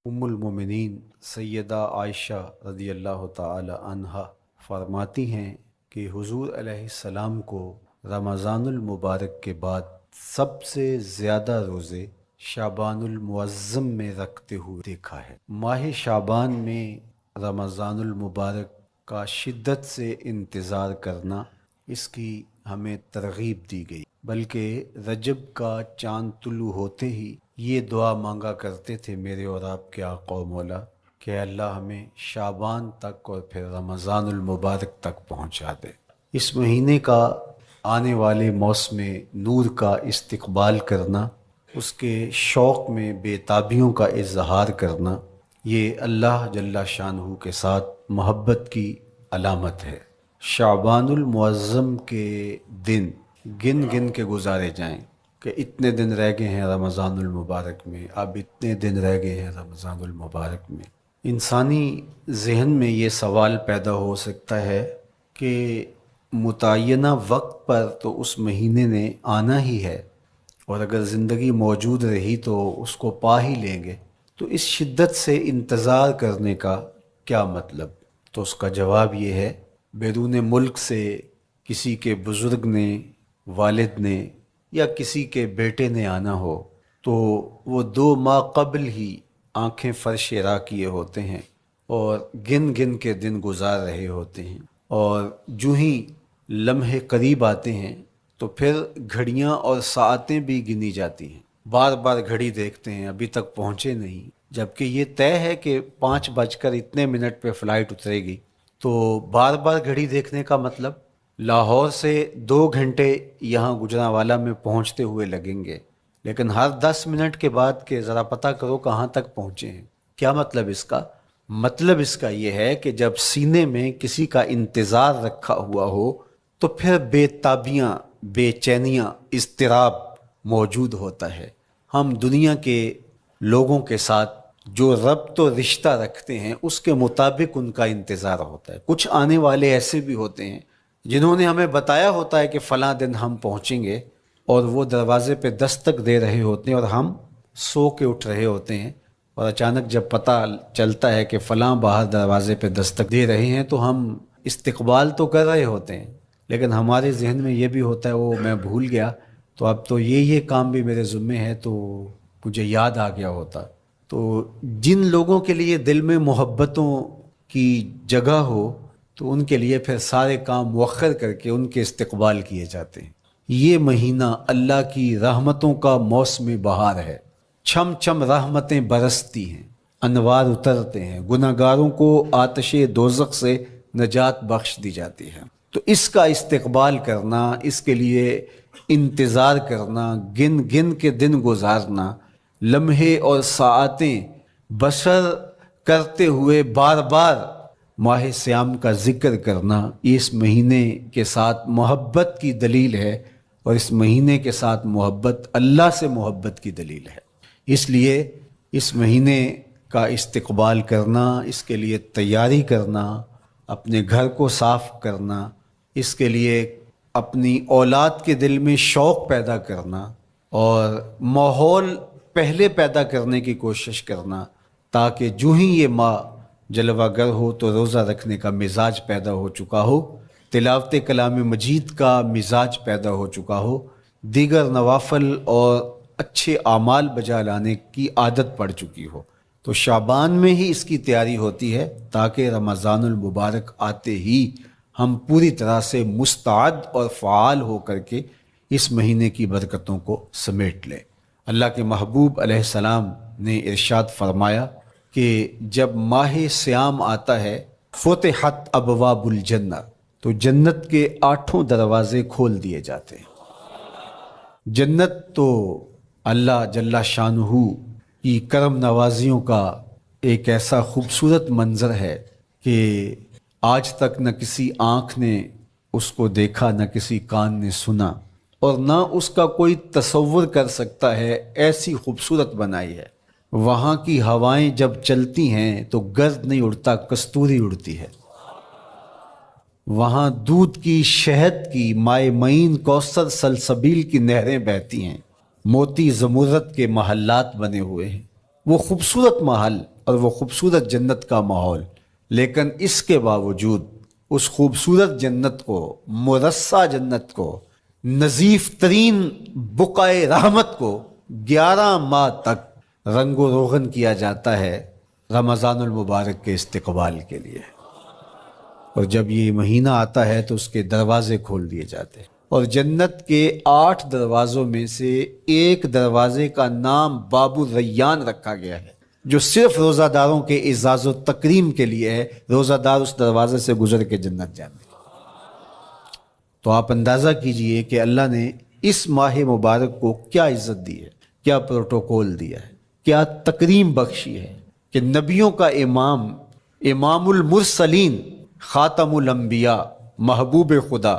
المومنین سیدہ عائشہ رضی اللہ تعالی عنہا فرماتی ہیں کہ حضور علیہ السلام کو رمضان المبارک کے بعد سب سے زیادہ روزے شعبان المعظم میں رکھتے ہوئے دیکھا ہے۔ ماہ شعبان میں رمضان المبارک کا شدت سے انتظار کرنا، اس کی ہمیں ترغیب دی گئی، بلکہ رجب کا چاند طلوع ہوتے ہی یہ دعا مانگا کرتے تھے میرے اور آپ کے آقا و مولا کہ اللہ ہمیں شعبان تک اور پھر رمضان المبارک تک پہنچا دے۔ اس مہینے کا آنے والے موسم نور کا استقبال کرنا، اس کے شوق میں بے تابیوں کا اظہار کرنا، یہ اللہ جل شانہ کے ساتھ محبت کی علامت ہے۔ شعبان المعظم کے دن گن گن کے گزارے جائیں کہ اتنے دن رہ گئے ہیں رمضان المبارک میں، اب اتنے دن رہ گئے ہیں رمضان المبارک میں۔ انسانی ذہن میں یہ سوال پیدا ہو سکتا ہے کہ متعینہ وقت پر تو اس مہینے نے آنا ہی ہے، اور اگر زندگی موجود رہی تو اس کو پا ہی لیں گے، تو اس شدت سے انتظار کرنے کا کیا مطلب؟ تو اس کا جواب یہ ہے، بیرون ملک سے کسی کے بزرگ نے، والد نے یا کسی کے بیٹے نے آنا ہو تو وہ 2 ماہ قبل ہی آنکھیں فرش راہ کیے ہوتے ہیں اور گن گن کے دن گزار رہے ہوتے ہیں، اور جو ہی لمحے قریب آتے ہیں تو پھر گھڑیاں اور ساعتیں بھی گنی جاتی ہیں۔ بار بار گھڑی دیکھتے ہیں، ابھی تک پہنچے نہیں، جبکہ یہ طے ہے کہ 5 بج کر اتنے منٹ پہ فلائٹ اترے گی۔ تو بار بار گھڑی دیکھنے کا مطلب لاہور سے 2 گھنٹے یہاں گجرانوالہ میں پہنچتے ہوئے لگیں گے، لیکن ہر 10 منٹ کے بعد کہ ذرا پتہ کرو کہاں تک پہنچے ہیں۔ کیا مطلب اس کا؟ مطلب اس کا یہ ہے کہ جب سینے میں کسی کا انتظار رکھا ہوا ہو تو پھر بے تابیاں، بے چینیاں، اضطراب موجود ہوتا ہے۔ ہم دنیا کے لوگوں کے ساتھ جو ربط و رشتہ رکھتے ہیں اس کے مطابق ان کا انتظار ہوتا ہے۔ کچھ آنے والے ایسے بھی ہوتے ہیں جنہوں نے ہمیں بتایا ہوتا ہے کہ فلاں دن ہم پہنچیں گے، اور وہ دروازے پہ دستک دے رہے ہوتے ہیں اور ہم سو کے اٹھ رہے ہوتے ہیں، اور اچانک جب پتہ چلتا ہے کہ فلاں باہر دروازے پہ دستک دے رہے ہیں تو ہم استقبال تو کر رہے ہوتے ہیں، لیکن ہمارے ذہن میں یہ بھی ہوتا ہے وہ میں بھول گیا، تو اب تو یہ کام بھی میرے ذمے ہے، تو مجھے یاد آ گیا ہوتا۔ تو جن لوگوں کے لیے دل میں محبتوں کی جگہ ہو تو ان کے لیے پھر سارے کام مؤخر کر کے ان کے استقبال کیے جاتے ہیں۔ یہ مہینہ اللہ کی رحمتوں کا موسم بہار ہے، چھم چھم رحمتیں برستی ہیں، انوار اترتے ہیں، گناہگاروں کو آتش دوزخ سے نجات بخش دی جاتی ہے۔ تو اس کا استقبال کرنا، اس کے لیے انتظار کرنا، گن گن کے دن گزارنا، لمحے اور ساعتیں بسر کرتے ہوئے بار بار ماہ سیام کا ذکر کرنا، اس مہینے کے ساتھ محبت کی دلیل ہے، اور اس مہینے کے ساتھ محبت اللہ سے محبت کی دلیل ہے۔ اس لیے اس مہینے کا استقبال کرنا، اس کے لیے تیاری کرنا، اپنے گھر کو صاف کرنا، اس کے لیے اپنی اولاد کے دل میں شوق پیدا کرنا اور ماحول پہلے پیدا کرنے کی کوشش کرنا، تاکہ جو ہی یہ ماہ جلوہ گر ہو تو روزہ رکھنے کا مزاج پیدا ہو چکا ہو، تلاوت کلام مجید کا مزاج پیدا ہو چکا ہو، دیگر نوافل اور اچھے اعمال بجا لانے کی عادت پڑ چکی ہو۔ تو شعبان میں ہی اس کی تیاری ہوتی ہے تاکہ رمضان المبارک آتے ہی ہم پوری طرح سے مستعد اور فعال ہو کر کے اس مہینے کی برکتوں کو سمیٹ لیں۔ اللہ کے محبوب علیہ السلام نے ارشاد فرمایا کہ جب ماہ سیام آتا ہے فتحت ابواب الجنہ، تو جنت کے 8 دروازے کھول دیے جاتے ہیں۔ جنت تو اللہ جل شانہ کی کرم نوازیوں کا ایک ایسا خوبصورت منظر ہے کہ آج تک نہ کسی آنکھ نے اس کو دیکھا، نہ کسی کان نے سنا، اور نہ اس کا کوئی تصور کر سکتا ہے، ایسی خوبصورت بنائی ہے۔ وہاں کی ہوائیں جب چلتی ہیں تو گرد نہیں اڑتا، کستوری اڑتی ہے۔ وہاں دودھ کی، شہد کی، مائے معین، کوثر، سلسبیل کی نہریں بہتی ہیں، موتی زمرد کے محلات بنے ہوئے ہیں۔ وہ خوبصورت محل اور وہ خوبصورت جنت کا ماحول، لیکن اس کے باوجود اس خوبصورت جنت کو، مرصع جنت کو، نظیف ترین بقعۂ رحمت کو 11 ماہ تک رنگ و روغن کیا جاتا ہے رمضان المبارک کے استقبال کے لیے۔ اور جب یہ مہینہ آتا ہے تو اس کے دروازے کھول دیے جاتے ہیں، اور جنت کے 8 دروازوں میں سے ایک دروازے کا نام باب الریان رکھا گیا ہے، جو صرف روزہ داروں کے اعزاز و تکریم کے لیے ہے۔ روزہ دار اس دروازے سے گزر کے جنت جاتے ہیں۔ تو آپ اندازہ کیجئے کہ اللہ نے اس ماہ مبارک کو کیا عزت دی ہے، کیا پروٹوکول دیا ہے، کیا تکریم بخشی ہے کہ نبیوں کا امام، امام المرسلین، خاتم الانبیاء، محبوب خدا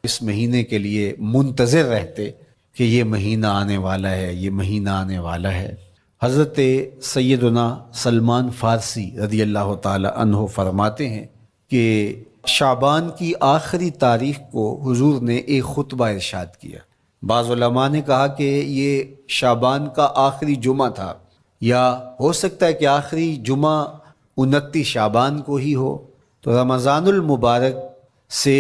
اس مہینے کے لیے منتظر رہتے کہ یہ مہینہ آنے والا ہے، یہ مہینہ آنے والا ہے۔ حضرت سیدنا سلمان فارسی رضی اللہ تعالی عنہ فرماتے ہیں کہ شعبان کی آخری تاریخ کو حضور نے ایک خطبہ ارشاد کیا۔ بعض علماء نے کہا کہ یہ شعبان کا آخری جمعہ تھا، یا ہو سکتا ہے کہ آخری جمعہ 29 شعبان کو ہی ہو۔ تو رمضان المبارک سے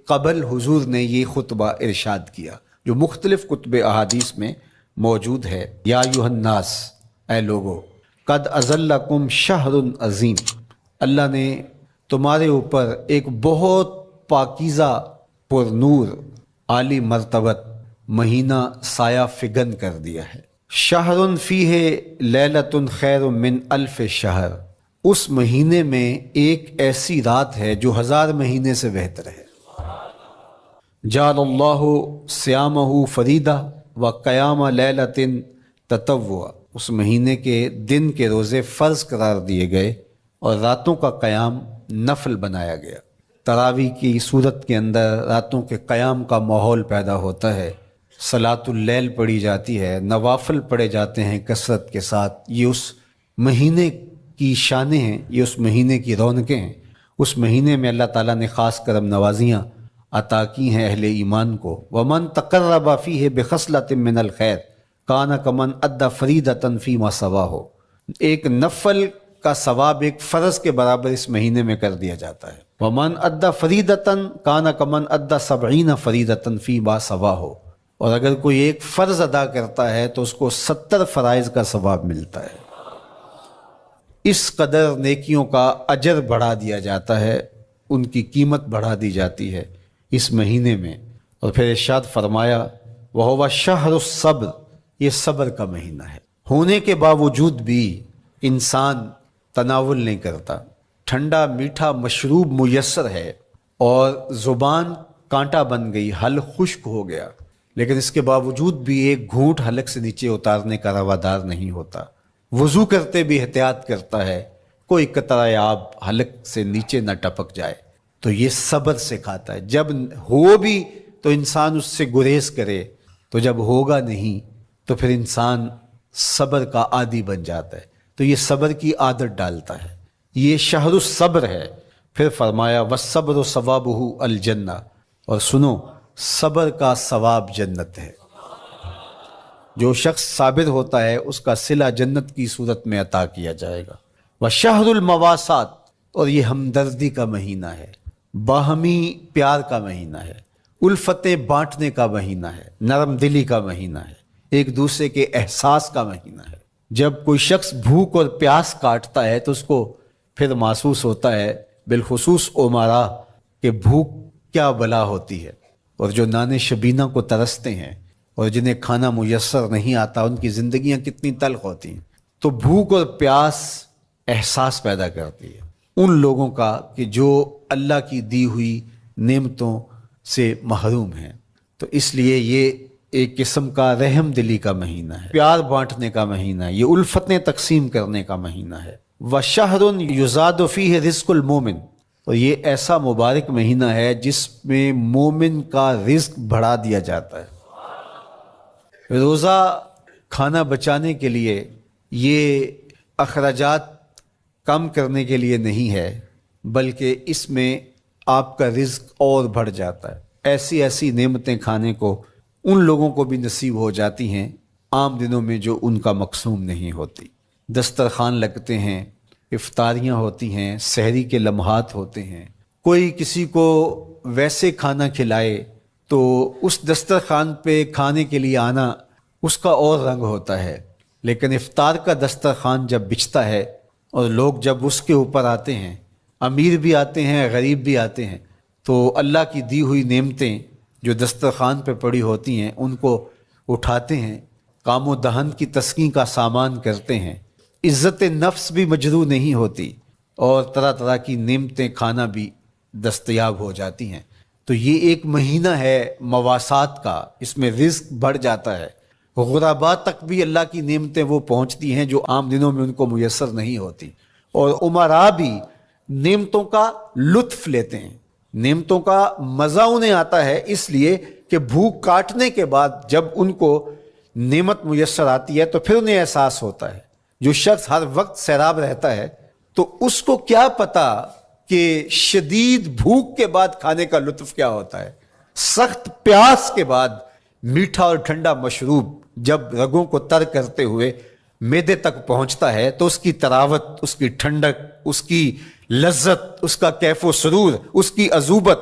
قبل حضور نے یہ خطبہ ارشاد کیا، جو مختلف کتب احادیث میں موجود ہے۔ یا ایھا الناس، اے لوگو، قد اظلکم شہر عظیم، اللہ نے تمہارے اوپر ایک بہت پاکیزہ، پر نور، عالی مرتبت مہینہ سایہ فگن کر دیا ہے۔ شہر فیہ لیلۃ خیر من الف شہر، اس مہینے میں ایک ایسی رات ہے جو 1000 مہینے سے بہتر ہے۔ جعل اللہ صیامہ فریدہ و قیام لیلۃ تطوع، اس مہینے کے دن کے روزے فرض قرار دیے گئے اور راتوں کا قیام نفل بنایا گیا۔ تراویح کی صورت کے اندر راتوں کے قیام کا ماحول پیدا ہوتا ہے، صلاۃ اللیل پڑھی جاتی ہے، نوافل پڑھے جاتے ہیں کثرت کے ساتھ۔ یہ اس مہینے کی شانیں ہیں، یہ اس مہینے کی رونقیں ہیں۔ اس مہینے میں اللہ تعالیٰ نے خاص کرم نوازیاں عطا کی ہیں اہل ایمان کو۔ وَمَن تَقَرَّبَ فِيهِ بِخَصْلَةٍ مِّنَ الْخَيْرِ كَانَ كَمَنْ أَدَّى فَرِيضَةً فِيمَا سَوَاهُ، ایک نفل کا ثواب ایک فرض کے برابر اس مہینے میں کر دیا جاتا ہے۔ وَمَنْ أَدَّى فَرِيضَةً كَانَ كَمَنْ أَدَّى 70 فَرِيضَةً فِيمَا سَوَاهُ، اور اگر کوئی ایک فرض ادا کرتا ہے تو اس کو 70 فرائض کا ثواب ملتا ہے۔ اس قدر نیکیوں کا اجر بڑھا دیا جاتا ہے، ان کی قیمت بڑھا دی جاتی ہے اس مہینے میں۔ اور پھر ارشاد فرمایا وَهُوَ شَهْرُ الصَّبْرِ، یہ صبر کا مہینہ ہے۔ ہونے کے باوجود بھی انسان تناول نہیں کرتا، ٹھنڈا میٹھا مشروب میسر ہے اور زبان کانٹا بن گئی، حلق خشک ہو گیا، لیکن اس کے باوجود بھی ایک گھونٹ حلق سے نیچے اتارنے کا روادار نہیں ہوتا۔ وضو کرتے بھی احتیاط کرتا ہے، کوئی قطرہ آب حلق سے نیچے نہ ٹپک جائے۔ تو یہ صبر سکھاتا ہے، جب ہو بھی تو انسان اس سے گریز کرے، تو جب ہوگا نہیں تو پھر انسان صبر کا عادی بن جاتا ہے، تو یہ صبر کی عادت ڈالتا ہے۔ یہ شہر الصبر ہے۔ پھر فرمایا والصبر ثوابہ الجنہ، اور سنو صبر کا ثواب جنت ہے۔ جو شخص صابر ہوتا ہے اس کا صلہ جنت کی صورت میں عطا کیا جائے گا۔ وشہر المواسات، اور یہ ہمدردی کا مہینہ ہے، باہمی پیار کا مہینہ ہے، الفتیں بانٹنے کا مہینہ ہے، نرم دلی کا مہینہ ہے، ایک دوسرے کے احساس کا مہینہ ہے۔ جب کوئی شخص بھوک اور پیاس کاٹتا ہے تو اس کو پھر محسوس ہوتا ہے، بالخصوص امراء، کہ بھوک کیا بلا ہوتی ہے، اور جو نان شبینہ کو ترستے ہیں اور جنہیں کھانا میسر نہیں آتا ان کی زندگیاں کتنی تلخ ہوتی ہیں۔ تو بھوک اور پیاس احساس پیدا کرتی ہے ان لوگوں کا کہ جو اللہ کی دی ہوئی نعمتوں سے محروم ہیں۔ تو اس لیے یہ ایک قسم کا رحم دلی کا مہینہ ہے، پیار بانٹنے کا مہینہ ہے، یہ الفتیں تقسیم کرنے کا مہینہ ہے۔ وَشَهْرٌ يُزَادُ فِيهِ رِزْقُ الْمُؤْمِنِ، اور یہ ایسا مبارک مہینہ ہے جس میں مومن کا رزق بڑھا دیا جاتا ہے۔ روزہ کھانا بچانے کے لیے، یہ اخراجات کم کرنے کے لیے نہیں ہے، بلکہ اس میں آپ کا رزق اور بڑھ جاتا ہے۔ ایسی ایسی نعمتیں کھانے کو ان لوگوں کو بھی نصیب ہو جاتی ہیں عام دنوں میں جو ان کا مقسوم نہیں ہوتی۔ دسترخوان لگتے ہیں، افطاریاں ہوتی ہیں، سحری کے لمحات ہوتے ہیں، کوئی کسی کو ویسے کھانا کھلائے تو اس دسترخوان پہ کھانے کے لیے آنا اس کا اور رنگ ہوتا ہے، لیکن افطار کا دسترخوان جب بچھتا ہے اور لوگ جب اس کے اوپر آتے ہیں، امیر بھی آتے ہیں، غریب بھی آتے ہیں، تو اللہ کی دی ہوئی نعمتیں جو دسترخوان پہ پڑی ہوتی ہیں ان کو اٹھاتے ہیں، کام و دہن کی تسکین کا سامان کرتے ہیں، عزت نفس بھی مجروح نہیں ہوتی اور طرح طرح کی نعمتیں کھانا بھی دستیاب ہو جاتی ہیں۔ تو یہ ایک مہینہ ہے مواسات کا، اس میں رزق بڑھ جاتا ہے، غرباء تک بھی اللہ کی نعمتیں وہ پہنچتی ہیں جو عام دنوں میں ان کو میسر نہیں ہوتی، اور امراء بھی نعمتوں کا لطف لیتے ہیں، نعمتوں کا مزہ انہیں آتا ہے، اس لیے کہ بھوک کاٹنے کے بعد جب ان کو نعمت میسر آتی ہے تو پھر انہیں احساس ہوتا ہے۔ جو شخص ہر وقت سیراب رہتا ہے تو اس کو کیا پتا کہ شدید بھوک کے بعد کھانے کا لطف کیا ہوتا ہے، سخت پیاس کے بعد میٹھا اور ٹھنڈا مشروب جب رگوں کو تر کرتے ہوئے معدے تک پہنچتا ہے تو اس کی طراوت، اس کی ٹھنڈک، اس کی لذت، اس کا کیف و سرور، اس کی عذوبت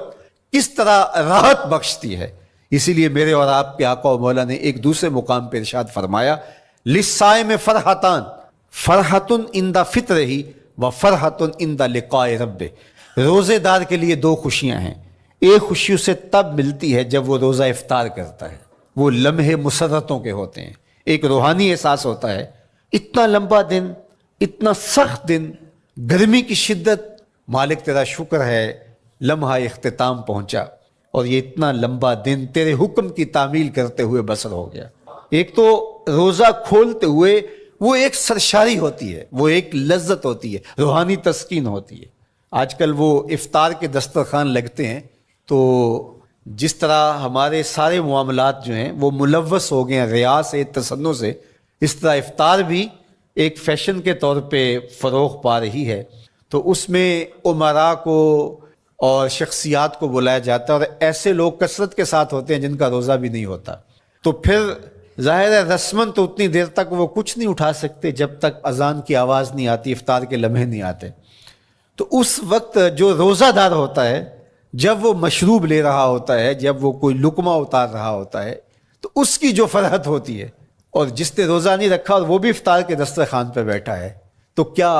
کس طرح راحت بخشتی ہے۔ اسی لیے میرے اور آپ کے آقا و مولا نے ایک دوسرے مقام پہ ارشاد فرمایا، للصائم فرحتان، فرحۃ عند فطرہ و فرحۃ عند لقاء ربہ۔ روزے دار کے لیے دو خوشیاں ہیں، ایک خوشی اسے تب ملتی ہے جب وہ روزہ افطار کرتا ہے، وہ لمحے مسرتوں کے ہوتے ہیں، ایک روحانی احساس ہوتا ہے، اتنا لمبا دن، اتنا سخت دن، گرمی کی شدت، مالک تیرا شکر ہے لمحہ اختتام پہنچا اور یہ اتنا لمبا دن تیرے حکم کی تعمیل کرتے ہوئے بسر ہو گیا۔ ایک تو روزہ کھولتے ہوئے وہ ایک سرشاری ہوتی ہے، وہ ایک لذت ہوتی ہے، روحانی تسکین ہوتی ہے۔ آج کل وہ افطار کے دسترخوان لگتے ہیں تو جس طرح ہمارے سارے معاملات جو ہیں وہ ملوث ہو گئے ہیں ریا سے، تصنع سے، اس طرح افطار بھی ایک فیشن کے طور پہ فروغ پا رہی ہے۔ تو اس میں امراء کو اور شخصیات کو بلایا جاتا ہے اور ایسے لوگ کثرت کے ساتھ ہوتے ہیں جن کا روزہ بھی نہیں ہوتا، تو پھر ظاہر ہے رسماً تو اتنی دیر تک وہ کچھ نہیں اٹھا سکتے جب تک اذان کی آواز نہیں آتی، افطار کے لمحے نہیں آتے۔ تو اس وقت جو روزہ دار ہوتا ہے جب وہ مشروب لے رہا ہوتا ہے، جب وہ کوئی لقمہ اتار رہا ہوتا ہے، تو اس کی جو فرحت ہوتی ہے، اور جس نے روزہ نہیں رکھا اور وہ بھی افطار کے دسترخوان پہ بیٹھا ہے، تو کیا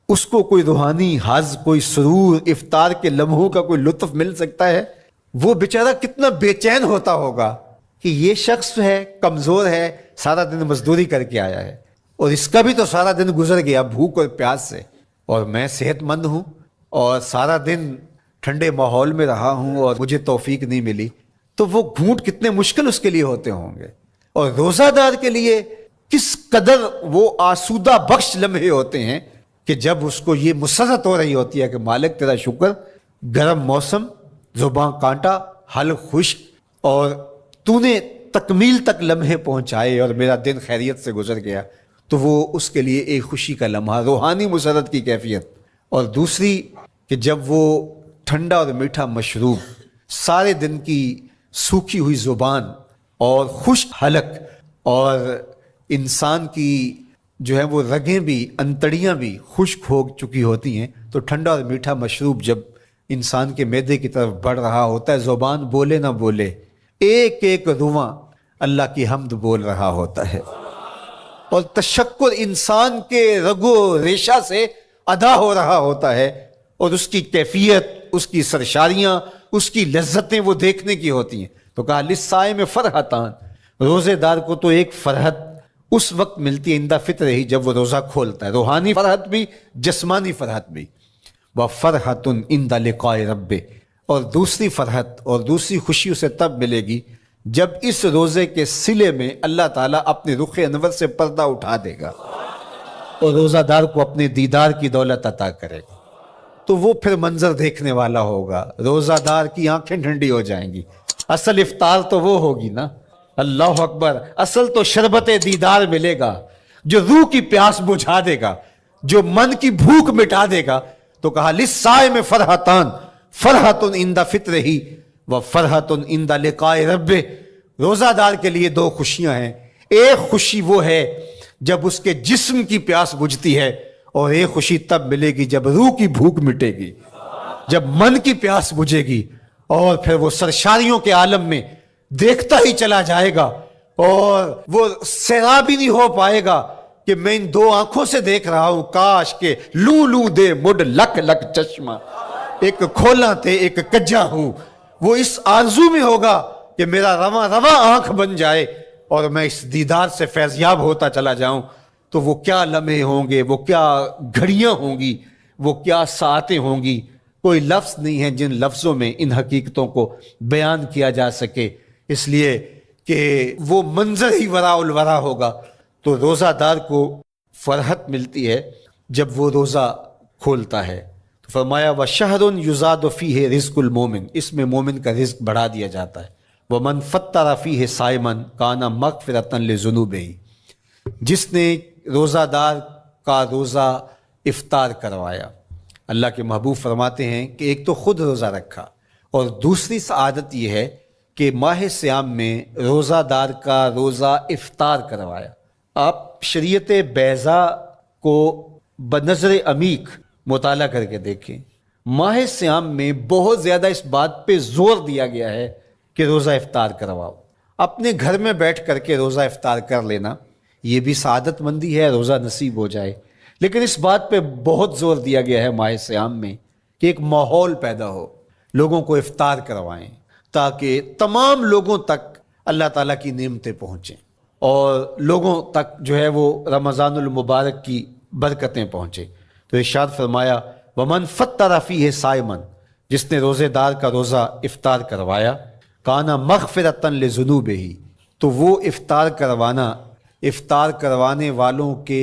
اس کو کوئی روحانی حظ، کوئی سرور، افطار کے لمحوں کا کوئی لطف مل سکتا ہے؟ وہ بیچارہ کتنا بے چین ہوتا ہوگا کہ یہ شخص ہے کمزور ہے، سارا دن مزدوری کر کے آیا ہے اور اس کا بھی تو سارا دن گزر گیا بھوک اور پیاس سے، اور میں صحت مند ہوں اور سارا دن ٹھنڈے ماحول میں رہا ہوں اور مجھے توفیق نہیں ملی، تو وہ گھونٹ کتنے مشکل اس کے لیے ہوتے ہوں گے۔ اور روزہ دار کے لیے کس قدر وہ آسودہ بخش لمحے ہوتے ہیں کہ جب اس کو یہ مسرت ہو رہی ہوتی ہے کہ مالک تیرا شکر، گرم موسم، زباں کانٹا، حلق خشک، اور تو نے تکمیل تک لمحے پہنچائے اور میرا دن خیریت سے گزر گیا، تو وہ اس کے لیے ایک خوشی کا لمحہ، روحانی مسرت کی کیفیت۔ اور دوسری کہ جب وہ ٹھنڈا اور میٹھا مشروب، سارے دن کی سوکھی ہوئی زبان اور خشک حلق، اور انسان کی جو ہے وہ رگیں بھی، انتڑیاں بھی خشک ہو چکی ہوتی ہیں، تو ٹھنڈا اور میٹھا مشروب جب انسان کے معدے کی طرف بڑھ رہا ہوتا ہے، زبان بولے نہ بولے، ایک ایک رواں اللہ کی حمد بول رہا ہوتا ہے، اور تشکر انسان کے رگو ریشہ سے ادا ہو رہا ہوتا ہے، اور اس کی کیفیت، اس کی سرشاریاں، اس کی لذتیں وہ دیکھنے کی ہوتی ہیں۔ تو کہا للصائم فرحتان، روزے دار کو تو ایک فرحت اس وقت ملتی ہے عند فطرہ ہی، جب وہ روزہ کھولتا ہے، روحانی فرحت بھی، جسمانی فرحت بھی۔ وفرحۃ عند لقاء ربہ، اور دوسری فرحت اور دوسری خوشی اسے تب ملے گی جب اس روزے کے صلے میں اللہ تعالیٰ اپنے رخ انور سے پردہ اٹھا دے گا اور روزہ دار کو اپنے دیدار کی دولت عطا کرے گا، تو وہ پھر منظر دیکھنے والا ہوگا، روزہ دار کی آنکھیں ٹھنڈی ہو جائیں گی۔ اصل افطار تو وہ ہوگی نا، اللہ اکبر، اصل تو شربت دیدار ملے گا جو روح کی پیاس بجھا دے گا، جو من کی بھوک مٹا دے گا۔ تو کہا للصائم فرحتان، فرحۃ عند فطرہ و فرحۃ عند لقاء ربہ، روزہ دار کے لیے دو خوشیاں ہیں، ایک خوشی وہ ہے جب اس کے جسم کی پیاس بجھتی ہے، اور ایک خوشی تب ملے گی جب روح کی بھوک مٹے گی، جب من کی پیاس بجھے گی، اور پھر وہ سرشاریوں کے عالم میں دیکھتا ہی چلا جائے گا، اور وہ سیراب ہی نہیں ہو پائے گا کہ میں ان دو آنکھوں سے دیکھ رہا ہوں، کاش کہ لوں لوں دے مڈ لک لک چشمہ، ایک کھولا تے ایک کجا ہوں۔ وہ اس آرزو میں ہوگا کہ میرا رواں رواں آنکھ بن جائے اور میں اس دیدار سے فیضیاب ہوتا چلا جاؤں۔ تو وہ کیا لمحے ہوں گے، وہ کیا گھڑیاں ہوں گی، وہ کیا ساعتیں ہوں گی، کوئی لفظ نہیں ہے جن لفظوں میں ان حقیقتوں کو بیان کیا جا سکے، اس لیے کہ وہ منظر ہی وراء الورا ہوگا۔ تو روزہ دار کو فرحت ملتی ہے جب وہ روزہ کھولتا ہے۔ تو فرمایا وَشَهْرٌ يُزَادُ فِيهِ رِزْقُ الْمُؤْمِنِ، اس میں مومن کا رزق بڑھا دیا جاتا ہے۔ وَمَنْ فَطَّرَ فِيهِ صَائِمًا كَانَ مَغْفِرَةً لِذُنُوبِهِ، جس نے روزہ دار کا روزہ افطار کروایا۔ اللہ کے محبوب فرماتے ہیں کہ ایک تو خود روزہ رکھا، اور دوسری سعادت یہ ہے کہ ماہ صیام میں روزہ دار کا روزہ افطار کروایا۔ آپ شریعت بیضاء کو بنظر عمیق مطالعہ کر کے دیکھیں، ماہ صیام میں بہت زیادہ اس بات پہ زور دیا گیا ہے کہ روزہ افطار کرواؤ۔ اپنے گھر میں بیٹھ کر کے روزہ افطار کر لینا یہ بھی سعادت مندی ہے، روزہ نصیب ہو جائے، لیکن اس بات پہ بہت زور دیا گیا ہے ماہ صیام میں کہ ایک ماحول پیدا ہو، لوگوں کو افطار کروائیں تاکہ تمام لوگوں تک اللہ تعالیٰ کی نعمتیں پہنچیں اور لوگوں تک جو ہے وہ رمضان المبارک کی برکتیں پہنچیں۔ تو ارشاد فرمایا وَمَنْ فَطَّرَ فِيهِ صَائِمًا، جس نے روزے دار کا روزہ افطار کروایا، کانا مغفرۃ لذنوبہ، تو وہ افطار کروانے والوں کے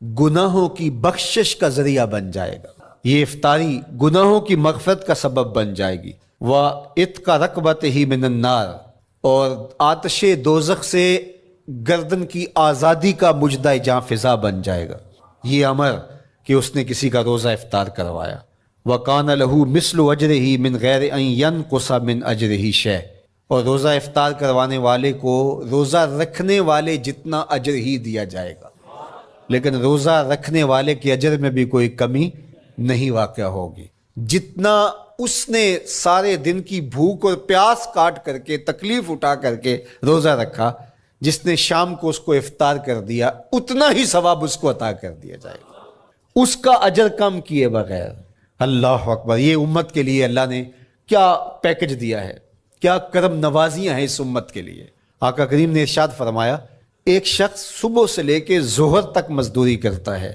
گناہوں کی بخشش کا ذریعہ بن جائے گا۔ یہ افطاری گناہوں کی مغفرت کا سبب بن جائے گی۔ وَعِتْقَ رَقْبَتِهِ مِنَ النَّارِ، اور آتش دوزخ سے گردن کی آزادی کا مجدہ جاں فضا بن جائے گا یہ امر کہ اس نے کسی کا روزہ افطار کروایا۔ وَقَانَ لَهُ مِثْلُ أَجْرِهِ مِنْ غَيْرِ أَنْ يَنْقُصَ مِنْ أَجْرِهِ شَيْءٌ، اور روزہ افطار کروانے والے کو روزہ رکھنے والے جتنا اجر ہی دیا جائے گا، لیکن روزہ رکھنے والے کے اجر میں بھی کوئی کمی نہیں واقع ہوگی۔ جتنا اس نے سارے دن کی بھوک اور پیاس کاٹ کر کے تکلیف اٹھا کر کے روزہ رکھا، جس نے شام کو اس کو افطار کر دیا اتنا ہی ثواب اس کو عطا کر دیا جائے گا، اس کا اجر کم کیے بغیر۔ اللہ اکبر، یہ امت کے لیے اللہ نے کیا پیکج دیا ہے، کیا کرم نوازیاں ہیں اس امت کے لیے۔ آقا کریم نے ارشاد فرمایا ایک شخص صبح سے لے کے ظہر تک مزدوری کرتا ہے،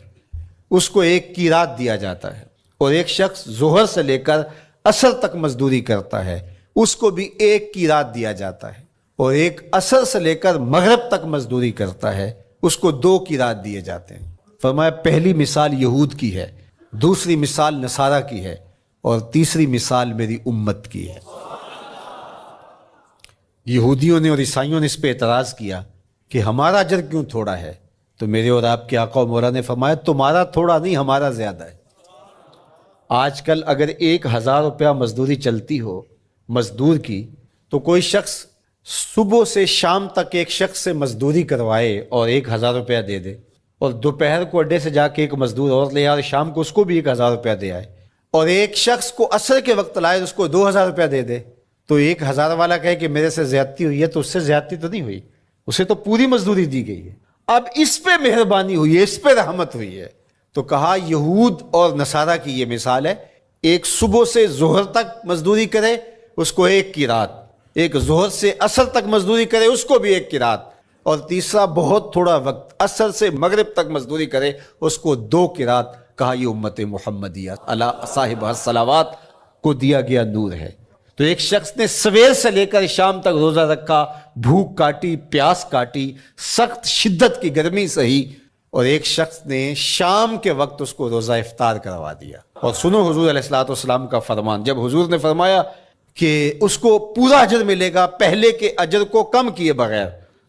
اس کو ایک قیراط دیا جاتا ہے، اور ایک شخص ظہر سے لے کر عصر تک مزدوری کرتا ہے، اس کو بھی ایک قیراط دیا جاتا ہے، اور ایک عصر سے لے کر مغرب تک مزدوری کرتا ہے، اس کو 2 قیراط دیے جاتے ہیں۔ فرمایا پہلی مثال یہود کی ہے، دوسری مثال نصارہ کی ہے، اور تیسری مثال میری امت کی ہے۔ یہودیوں نے اور عیسائیوں نے اس پہ اعتراض کیا کہ ہمارا اجر کیوں تھوڑا ہے، تو میرے اور آپ کے آقا و مولا نے فرمایا تمہارا تھوڑا نہیں، ہمارا زیادہ ہے۔ آج کل اگر 1000 روپیہ مزدوری چلتی ہو مزدور کی، تو کوئی شخص صبح سے شام تک ایک شخص سے مزدوری کروائے اور 1000 روپیہ دے دے، اور دوپہر کو اڈے سے جا کے ایک مزدور اور لے آئے اور شام کو اس کو بھی 1000 روپیہ دے آئے، اور ایک شخص کو عصر کے وقت لائے اس کو 2000 روپیہ دے دے، تو 1000 والا کہے کہ میرے سے زیادتی ہوئی ہے، تو اس سے زیادتی تو نہیں ہوئی، اسے تو پوری مزدوری دی گئی ہے، اب اس پہ مہربانی ہوئی ہے، اس پہ رحمت ہوئی ہے۔ تو کہا یہود اور نصارہ کی یہ مثال ہے، ایک صبح سے ظہر تک مزدوری کرے اس کو 1 قیراط، ایک ظہر سے عصر تک مزدوری کرے اس کو بھی 1 قیراط، اور تیسرا بہت تھوڑا وقت عصر سے مغرب تک مزدوری کرے اس کو 2 قیراط۔ کہا یہ امت محمدیہ علی صاحب الصلوات کو دیا گیا نور ہے۔ تو ایک شخص نے سویر سے لے کر شام تک روزہ رکھا، بھوک کاٹی، پیاس کاٹی، سخت شدت کی گرمی سہی، اور ایک شخص نے شام کے وقت اس کو روزہ افطار کروا دیا۔ اور سنو حضور علیہ الصلوۃ والسلام کا فرمان، جب حضور نے فرمایا کہ اس کو پورا اجر ملے گا پہلے کے اجر کو کم کیے بغیر،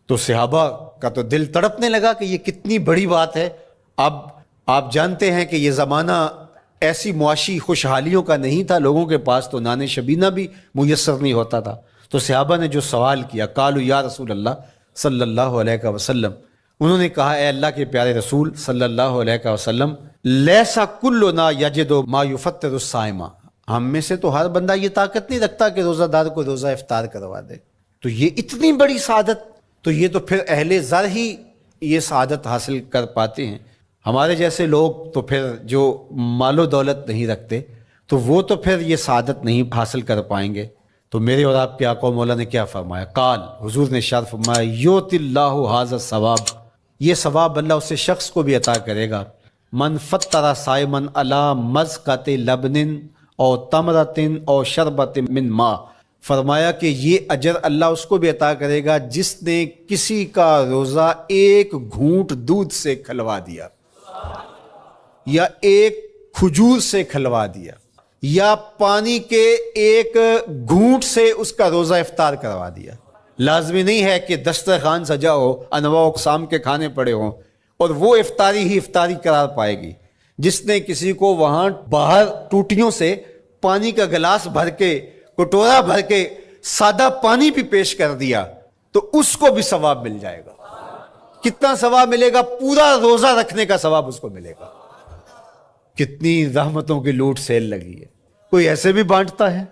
تو صحابہ کا تو دل تڑپنے لگا کہ یہ کتنی بڑی بات ہے۔ اب آپ جانتے ہیں کہ یہ زمانہ ایسی معاشی خوشحالیوں کا نہیں تھا، لوگوں کے پاس تو نان شبینہ بھی میسر نہیں ہوتا تھا۔ تو صحابہ نے جو سوال کیا، قالوا یا رسول اللہ صلی اللہ علیہ وسلم، انہوں نے کہا اے اللہ کے پیارے رسول صلی اللہ علیہ وسلم، لیسا کلنا یجد ما یفطر الصائم، ہم میں سے تو ہر بندہ یہ طاقت نہیں رکھتا کہ روزہ دار کو روزہ افطار کروا دے۔ تو یہ اتنی بڑی سعادت، تو یہ تو پھر اہل زر ہی یہ سعادت حاصل کر پاتے ہیں۔ ہمارے جیسے لوگ تو پھر جو مال و دولت نہیں رکھتے تو وہ تو پھر یہ سعادت نہیں حاصل کر پائیں گے۔ تو میرے اور آپ کے آقا و مولا نے کیا فرمایا؟ قال، حضور نے ارشاد فرمایا، یؤتی اللہ ھذا الثواب، یہ ثواب اللہ اسے شخص کو بھی عطا کرے گا، من فطر صائما علی مزقۃ لبن او تمرۃ او شربۃ من ماء، فرمایا کہ یہ اجر اللہ اس کو بھی عطا کرے گا جس نے کسی کا روزہ ایک گھونٹ دودھ سے کھلوا دیا، یا ایک کھجور سے کھلوا دیا، یا پانی کے ایک گھونٹ سے اس کا روزہ افطار کروا دیا۔ لازمی نہیں ہے کہ دسترخوان سجا ہو، انواع اقسام کے کھانے پڑے ہوں اور وہ افطاری ہی افطاری قرار پائے گی۔ جس نے کسی کو وہاں باہر ٹوٹیوں سے پانی کا گلاس بھر کے، کٹورا بھر کے سادہ پانی بھی پیش کر دیا تو اس کو بھی ثواب مل جائے گا۔ کتنا ثواب ملے گا؟ پورا روزہ رکھنے کا ثواب اس کو ملے گا۔ کتنی رحمتوں کی لوٹ سیل لگی ہے۔ کوئی ایسے بھی بانٹتا ہے،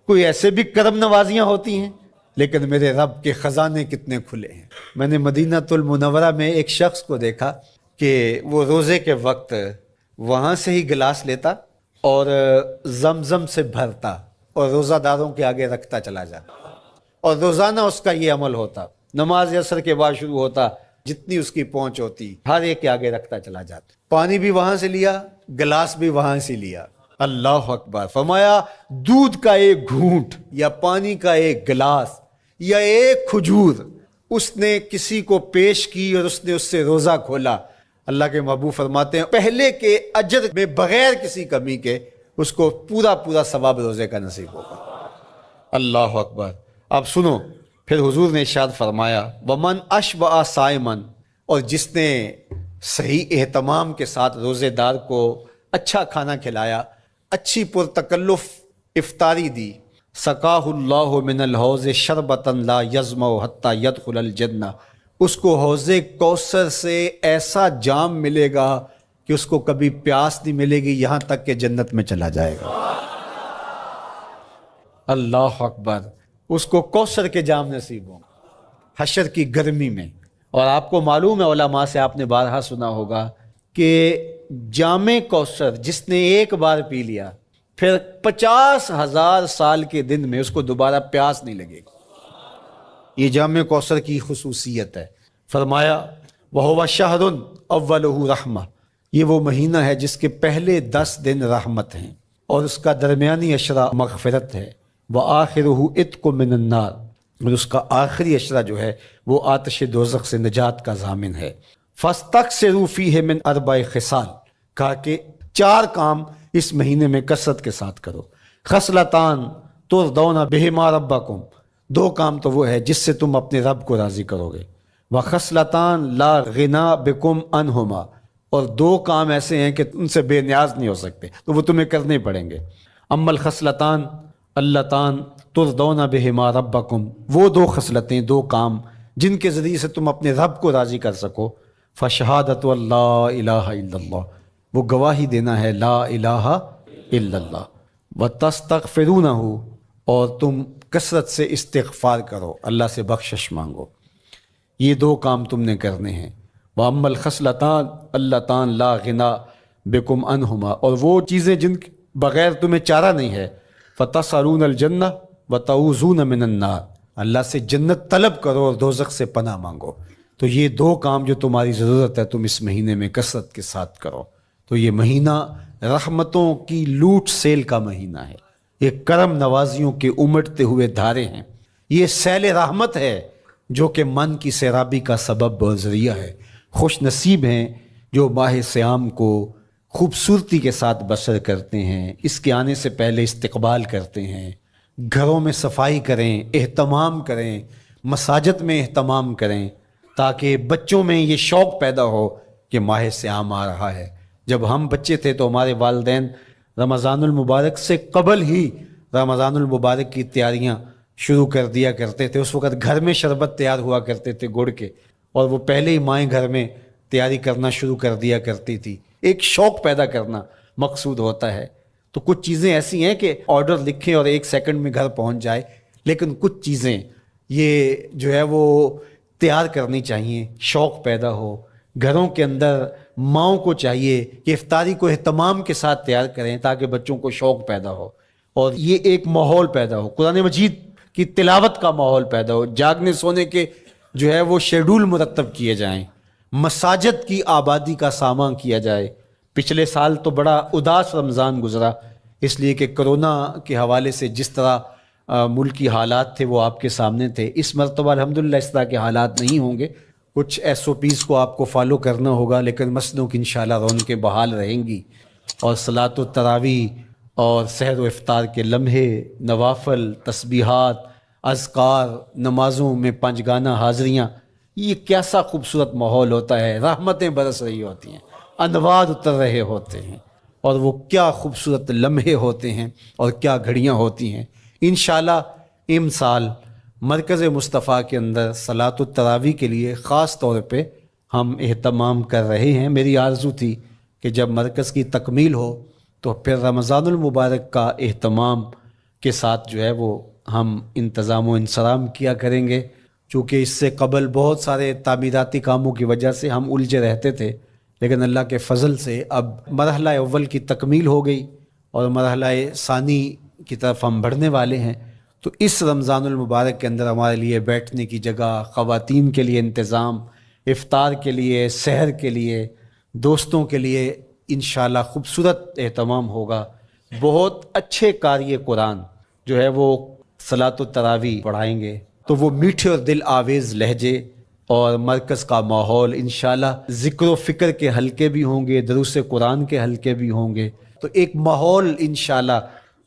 کوئی ایسے بھی کرم نوازیاں ہوتی ہیں، لیکن میرے رب کے خزانے کتنے کھلے ہیں۔ میں نے مدینہ المنورہ میں ایک شخص کو دیکھا کہ وہ روزے کے وقت وہاں سے ہی گلاس لیتا اور زمزم سے بھرتا اور روزہ داروں کے آگے رکھتا چلا جاتا، اور روزانہ اس کا یہ عمل ہوتا۔ نماز عصر کے بعد شروع ہوتا، جتنی اس کی پہنچ ہوتی ہر ایک کے آگے رکھتا چلا جاتا، پانی بھی وہاں سے لیا، گلاس بھی وہاں سے لیا۔ اللہ اکبر! فرمایا دودھ کا ایک گھونٹ یا پانی کا ایک گلاس یا ایک کھجور اس نے کسی کو پیش کی اور اس نے اس سے روزہ کھولا، اللہ کے محبوب فرماتے ہیں پہلے کے اجر میں بغیر کسی کمی کے اس کو پورا ثواب روزے کا نصیب ہوگا۔ اللہ اکبر! اب سنو، پھر حضور نے ارشاد فرمایا ومن اشبع صائما، اور جس نے صحیح اہتمام کے ساتھ روزے دار کو اچھا کھانا کھلایا، اچھی پرتکلف افطاری دی، سقاہ اللہ من الحوض شربتا لا یظمأ حتی یدخل الجنہ، اس کو حوض کوثر سے ایسا جام ملے گا کہ اس کو کبھی پیاس نہیں ملے گی یہاں تک کہ جنت میں چلا جائے گا۔ اللہ اکبر! اس کو کوثر کے جام نصیب ہوں حشر کی گرمی میں۔ اور آپ کو معلوم ہے، علماء سے آپ نے بارہا سنا ہوگا کہ جام کوثر جس نے ایک بار پی لیا پھر 50,000 سال کے دن میں اس کو دوبارہ پیاس نہیں لگے گی۔ یہ جام کوثر کی خصوصیت ہے۔ فرمایا وَهُوَ شَهْرٌ أَوَّلُهُ رَحْمَةٌ، یہ وہ مہینہ ہے جس کے پہلے 10 دن رحمت ہیں اور اس کا درمیانی عشرہ مغفرت ہے، وَآخِرُهُ عِتْقٌ مِّنَ النَّارِ، اور اس کا آخری عشرہ جو ہے وہ آتش دوزخ سے نجات کا ضامن ہے۔ فَاسْتَكْثِرُوا فِيهِ مِنْ 4 خصال، کہا کہ 4 کام اس مہینے میں کثرت کے ساتھ کرو۔ خصلتان ترضون بہما ربکم، 2 کام تو وہ ہے جس سے تم اپنے رب کو راضی کرو گے۔ وخصلتان لا غنا بکم عنہما، اور 2 کام ایسے ہیں کہ ان سے بے نیاز نہیں ہو سکتے تو وہ تمہیں کرنے پڑیں گے۔ اما الخصلتان اللتان ترضون بہما ربکم، وہ 2 خصلتیں، 2 کام جن کے ذریعے سے تم اپنے رب کو راضی کر سکو۔ فشہادت اللہ الہ الا اللہ، وہ گواہی دینا ہے لا الہ الا اللہ، وتستغفرونہ، اور تم کثرت سے استغفار کرو، اللہ سے بخشش مانگو۔ یہ 2 کام تم نے کرنے ہیں۔ وَأَمَّا الْخَصْلَتَانِ اللَّتَانِ لَا غِنَىٰ بِكُمْ عَنْهُمَا، اور وہ چیزیں جن بغیر تمہیں چارہ نہیں ہے۔ فَتَسْأَلُونَ الْجَنَّةَ وَتَعُوذُونَ مِنَ النَّارِ، اللہ سے جنت طلب کرو اور دوزخ سے پناہ مانگو۔ تو یہ 2 کام جو تمہاری ضرورت ہے تم اس مہینے میں کثرت کے ساتھ کرو۔ تو یہ مہینہ رحمتوں کی لوٹ سیل کا مہینہ ہے، یہ کرم نوازیوں کے امٹتے ہوئے دھارے ہیں، یہ سیل رحمت ہے جو کہ من کی سیرابی کا سبب اور ذریعہ ہے۔ خوش نصیب ہیں جو ماہ صیام کو خوبصورتی کے ساتھ بسر کرتے ہیں، اس کے آنے سے پہلے استقبال کرتے ہیں، گھروں میں صفائی کریں، اہتمام کریں، مساجد میں اہتمام کریں، تاکہ بچوں میں یہ شوق پیدا ہو کہ ماہ صیام آ رہا ہے۔ جب ہم بچے تھے تو ہمارے والدین رمضان المبارک سے قبل ہی رمضان المبارک کی تیاریاں شروع کر دیا کرتے تھے۔ اس وقت گھر میں شربت تیار ہوا کرتے تھے گڑ کے، اور وہ پہلے ہی مائیں گھر میں تیاری کرنا شروع کر دیا کرتی تھی. ایک شوق پیدا کرنا مقصود ہوتا ہے. تو کچھ چیزیں ایسی ہیں کہ آرڈر لکھیں اور 1 سیکنڈ میں گھر پہنچ جائے، لیکن کچھ چیزیں یہ جو ہے وہ تیار کرنی چاہیے، شوق پیدا ہو. گھروں کے اندر ماؤں کو چاہیے کہ افطاری کو اہتمام کے ساتھ تیار کریں تاکہ بچوں کو شوق پیدا ہو اور یہ ایک ماحول پیدا ہو، قرآن مجید کی تلاوت کا ماحول پیدا ہو، جاگنے سونے کے جو ہے وہ شیڈول مرتب کیے جائیں، مساجد کی آبادی کا سامان کیا جائے. پچھلے سال تو بڑا اداس رمضان گزرا، اس لیے کہ کرونا کے حوالے سے جس طرح ملکی حالات تھے وہ آپ کے سامنے تھے. اس مرتبہ الحمدللہ اس طرح کے حالات نہیں ہوں گے. کچھ SOPs کو آپ کو فالو کرنا ہوگا، لیکن مسجدوں کی انشاءاللہ رونقیں بحال رہیں گی، اور صلاۃ التراویح اور سحر و افطار کے لمحے، نوافل، تسبیحات، اذکار، نمازوں میں 5 گانہ حاضریاں، یہ کیسا خوبصورت ماحول ہوتا ہے. رحمتیں برس رہی ہوتی ہیں، انوار اتر رہے ہوتے ہیں، اور وہ کیا خوبصورت لمحے ہوتے ہیں اور کیا گھڑیاں ہوتی ہیں. انشاءاللہ امسال مرکز مصطفیٰ کے اندر صلاۃ التراویح کے لیے خاص طور پہ ہم اہتمام کر رہے ہیں. میری آرزو تھی کہ جب مرکز کی تکمیل ہو تو پھر رمضان المبارک کا اہتمام کے ساتھ جو ہے وہ ہم انتظام و انصرام کیا کریں گے. چونکہ اس سے قبل بہت سارے تعمیراتی کاموں کی وجہ سے ہم الجھے رہتے تھے، لیکن اللہ کے فضل سے اب مرحلہ اول کی تکمیل ہو گئی اور مرحلہ ثانی کی طرف ہم بڑھنے والے ہیں. تو اس رمضان المبارک کے اندر ہمارے لیے بیٹھنے کی جگہ، خواتین کے لیے انتظام، افطار کے لیے، سحر کے لیے، دوستوں کے لیے انشاءاللہ خوبصورت اہتمام ہوگا. بہت اچھے قاری قرآن جو ہے وہ صلاۃ التراویح پڑھائیں گے، تو وہ میٹھے اور دل آویز لہجے اور مرکز کا ماحول انشاءاللہ ذکر و فکر کے حلقے بھی ہوں گے، دروس قرآن کے حلقے بھی ہوں گے. تو ایک ماحول انشاءاللہ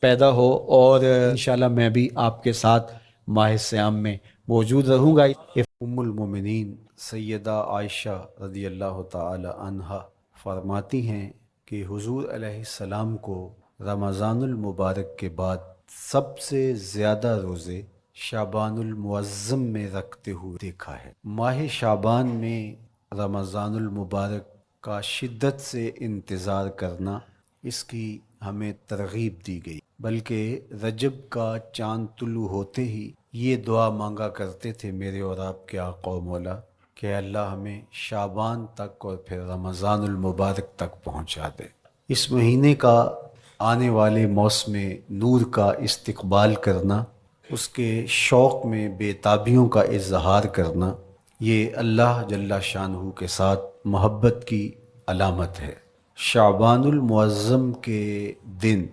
پیدا ہو، اور انشاءاللہ میں بھی آپ کے ساتھ ماہ صیام میں موجود رہوں گا. ام المومنین سیدہ عائشہ رضی اللہ تعالی عنہا فرماتی ہیں کہ حضور علیہ السلام کو رمضان المبارک کے بعد سب سے زیادہ روزے شعبان المعظم میں رکھتے ہوئے دیکھا ہے. ماہ شعبان میں رمضان المبارک کا شدت سے انتظار کرنا، اس کی ہمیں ترغیب دی گئی، بلکہ رجب کا چاند طلوع ہوتے ہی یہ دعا مانگا کرتے تھے میرے اور آپ کے آقا و مولا کہ اللہ ہمیں شعبان تک اور پھر رمضان المبارک تک پہنچا دے. اس مہینے کا آنے والے موسم نور کا استقبال کرنا، اس کے شوق میں بے تابیوں کا اظہار کرنا، یہ اللہ جل شانہ کے ساتھ محبت کی علامت ہے. شعبان المعظم کے دن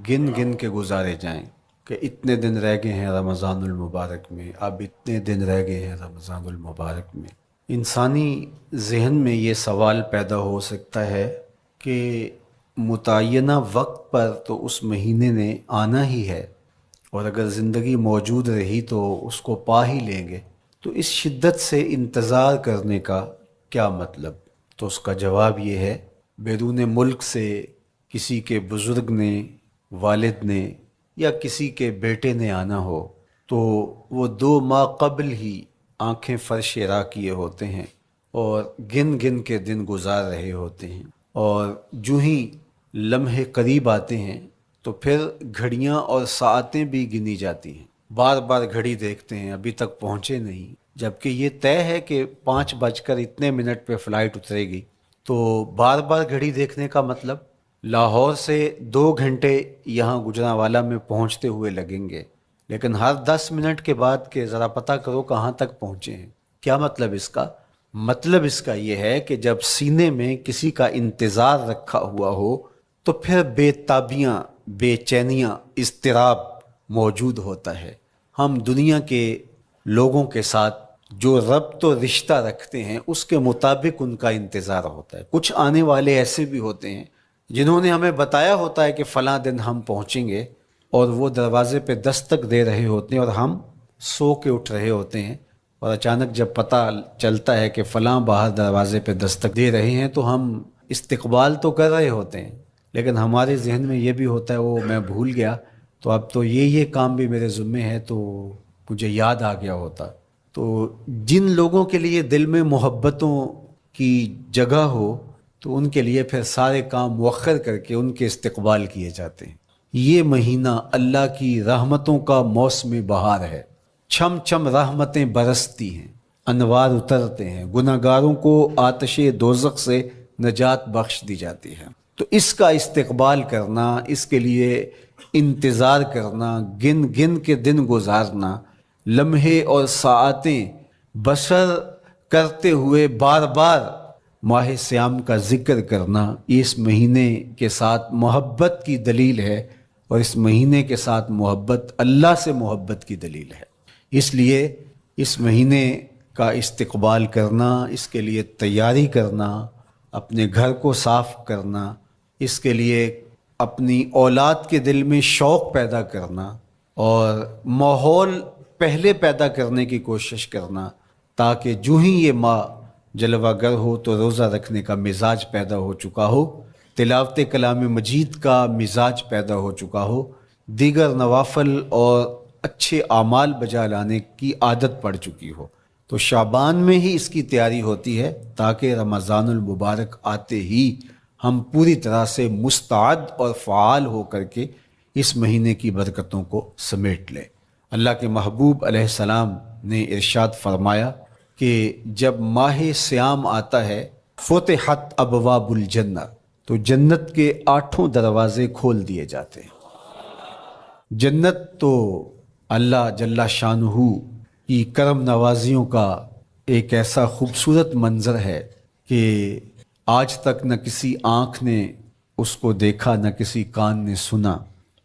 گن گن کے گزارے جائیں کہ اتنے دن رہ گئے ہیں رمضان المبارک میں، اب اتنے دن رہ گئے ہیں رمضان المبارک میں. انسانی ذہن میں یہ سوال پیدا ہو سکتا ہے کہ متعینہ وقت پر تو اس مہینے نے آنا ہی ہے، اور اگر زندگی موجود رہی تو اس کو پا ہی لیں گے، تو اس شدت سے انتظار کرنے کا کیا مطلب؟ تو اس کا جواب یہ ہے، بیرون ملک سے کسی کے بزرگ نے، والد نے یا کسی کے بیٹے نے آنا ہو تو وہ 2 ماہ قبل ہی آنکھیں فرش راہ کیے ہوتے ہیں اور گن گن کے دن گزار رہے ہوتے ہیں، اور جو ہی لمحے قریب آتے ہیں تو پھر گھڑیاں اور ساعتیں بھی گنی جاتی ہیں. بار بار گھڑی دیکھتے ہیں، ابھی تک پہنچے نہیں، جبکہ یہ طے ہے کہ 5:02 پہ فلائٹ اترے گی. تو بار بار گھڑی دیکھنے کا مطلب لاہور سے 2 گھنٹے یہاں گجرانوالہ میں پہنچتے ہوئے لگیں گے، لیکن ہر 10 منٹ کے بعد کہ ذرا پتہ کرو کہاں تک پہنچے ہیں. کیا مطلب اس کا؟ مطلب اس کا یہ ہے کہ جب سینے میں کسی کا انتظار رکھا ہوا ہو تو پھر بے تابیاں، بے چینیاں، اضطراب موجود ہوتا ہے. ہم دنیا کے لوگوں کے ساتھ جو ربط و رشتہ رکھتے ہیں اس کے مطابق ان کا انتظار ہوتا ہے. کچھ آنے والے ایسے بھی ہوتے ہیں جنہوں نے ہمیں بتایا ہوتا ہے کہ فلاں دن ہم پہنچیں گے، اور وہ دروازے پہ دستک دے رہے ہوتے ہیں اور ہم سو کے اٹھ رہے ہوتے ہیں، اور اچانک جب پتہ چلتا ہے کہ فلاں باہر دروازے پہ دستک دے رہے ہیں تو ہم استقبال تو کر رہے ہوتے ہیں، لیکن ہمارے ذہن میں یہ بھی ہوتا ہے وہ میں بھول گیا، تو اب تو یہ کام بھی میرے ذمے ہے، تو مجھے یاد آ گیا ہوتا. تو جن لوگوں کے لیے دل میں محبتوں کی جگہ ہو تو ان کے لیے پھر سارے کام مؤخر کر کے ان کے استقبال کیے جاتے ہیں۔ یہ مہینہ اللہ کی رحمتوں کا موسم بہار ہے، چھم چھم رحمتیں برستی ہیں، انوار اترتے ہیں، گناہ گاروں کو آتش دوزخ سے نجات بخش دی جاتی ہے۔ تو اس کا استقبال کرنا، اس کے لیے انتظار کرنا، گن گن کے دن گزارنا، لمحے اور ساعتیں بسر کرتے ہوئے بار بار ماہ سیام کا ذکر کرنا، اس مہینے کے ساتھ محبت کی دلیل ہے، اور اس مہینے کے ساتھ محبت اللہ سے محبت کی دلیل ہے۔ اس لیے اس مہینے کا استقبال کرنا، اس کے لیے تیاری کرنا، اپنے گھر کو صاف کرنا، اس کے لیے اپنی اولاد کے دل میں شوق پیدا کرنا اور ماحول پہلے پیدا کرنے کی کوشش کرنا، تاکہ جو ہی یہ ماہ جلوہ گر ہو تو روزہ رکھنے کا مزاج پیدا ہو چکا ہو، تلاوت کلام مجید کا مزاج پیدا ہو چکا ہو، دیگر نوافل اور اچھے اعمال بجا لانے کی عادت پڑ چکی ہو۔ تو شعبان میں ہی اس کی تیاری ہوتی ہے تاکہ رمضان المبارک آتے ہی ہم پوری طرح سے مستعد اور فعال ہو کر کے اس مہینے کی برکتوں کو سمیٹ لیں۔ اللہ کے محبوب علیہ السلام نے ارشاد فرمایا کہ جب ماہ سیام آتا ہے فتحت ابواب الجنہ، تو جنت کے 8 دروازے کھول دیے جاتے ہیں۔ جنت تو اللہ جل شانہ کی کرم نوازیوں کا ایک ایسا خوبصورت منظر ہے کہ آج تک نہ کسی آنکھ نے اس کو دیکھا، نہ کسی کان نے سنا،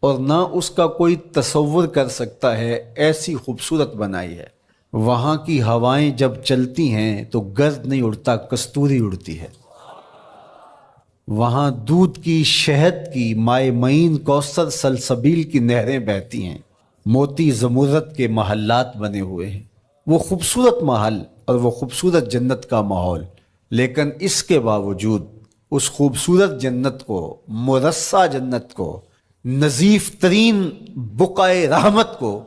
اور نہ اس کا کوئی تصور کر سکتا ہے، ایسی خوبصورت بنائی ہے۔ وہاں کی ہوائیں جب چلتی ہیں تو گرد نہیں اڑتا، کستوری اڑتی ہے۔ وہاں دودھ کی، شہد کی، مائے معین، کوثر، سلسبیل کی نہریں بہتی ہیں، موتی زمرد کے محلات بنے ہوئے ہیں۔ وہ خوبصورت محل اور وہ خوبصورت جنت کا ماحول، لیکن اس کے باوجود اس خوبصورت جنت کو، مرصع جنت کو، نظیف ترین بقعۂ رحمت کو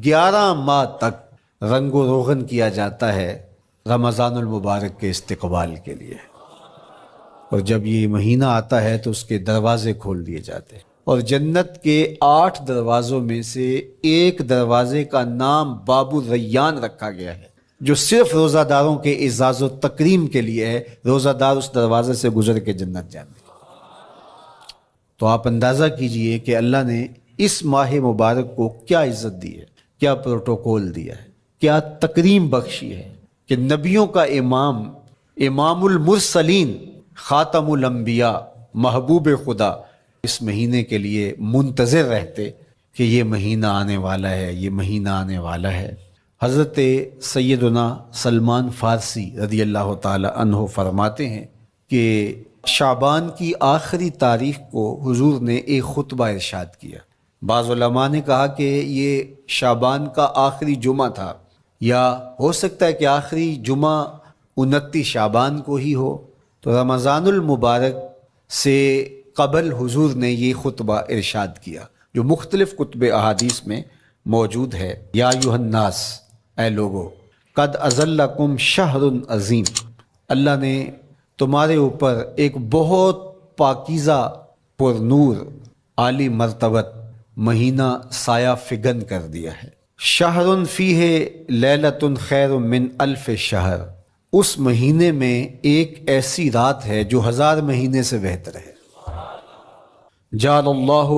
11 ماہ تک رنگ و روغن کیا جاتا ہے رمضان المبارک کے استقبال کے لیے۔ اور جب یہ مہینہ آتا ہے تو اس کے دروازے کھول دیے جاتے ہیں، اور جنت کے 8 دروازوں میں سے ایک دروازے کا نام باب الریان رکھا گیا ہے، جو صرف روزہ داروں کے اعزاز و تکریم کے لیے ہے۔ روزہ دار اس دروازے سے گزر کے جنت جانے۔ تو آپ اندازہ کیجئے کہ اللہ نے اس ماہ مبارک کو کیا عزت دی ہے، کیا پروٹوکول دیا ہے، کیا تکریم بخشی ہے کہ نبیوں کا امام، امام المرسلین، خاتم الانبیاء، محبوب خدا اس مہینے کے لیے منتظر رہتے کہ یہ مہینہ آنے والا ہے، یہ مہینہ آنے والا ہے۔ حضرت سیدنا سلمان فارسی رضی اللہ تعالی عنہ فرماتے ہیں کہ شعبان کی آخری تاریخ کو حضور نے ایک خطبہ ارشاد کیا۔ بعض علماء نے کہا کہ یہ شعبان کا آخری جمعہ تھا، یا ہو سکتا ہے کہ آخری جمعہ 29 شعبان کو ہی ہو۔ تو رمضان المبارک سے قبل حضور نے یہ خطبہ ارشاد کیا، جو مختلف کتب احادیث میں موجود ہے۔ یا ایھا الناس، اے لوگو، قد اظلکم شہر عظیم، اللہ نے تمہارے اوپر ایک بہت پاکیزہ، پر نور، عالی مرتبت مہینہ سایہ فگن کر دیا ہے۔ شہر فیہ لیلۃ خیر من الف شہر، اس مہینے میں ایک ایسی رات ہے جو 1000 مہینے سے بہتر ہے۔ جعل اللہ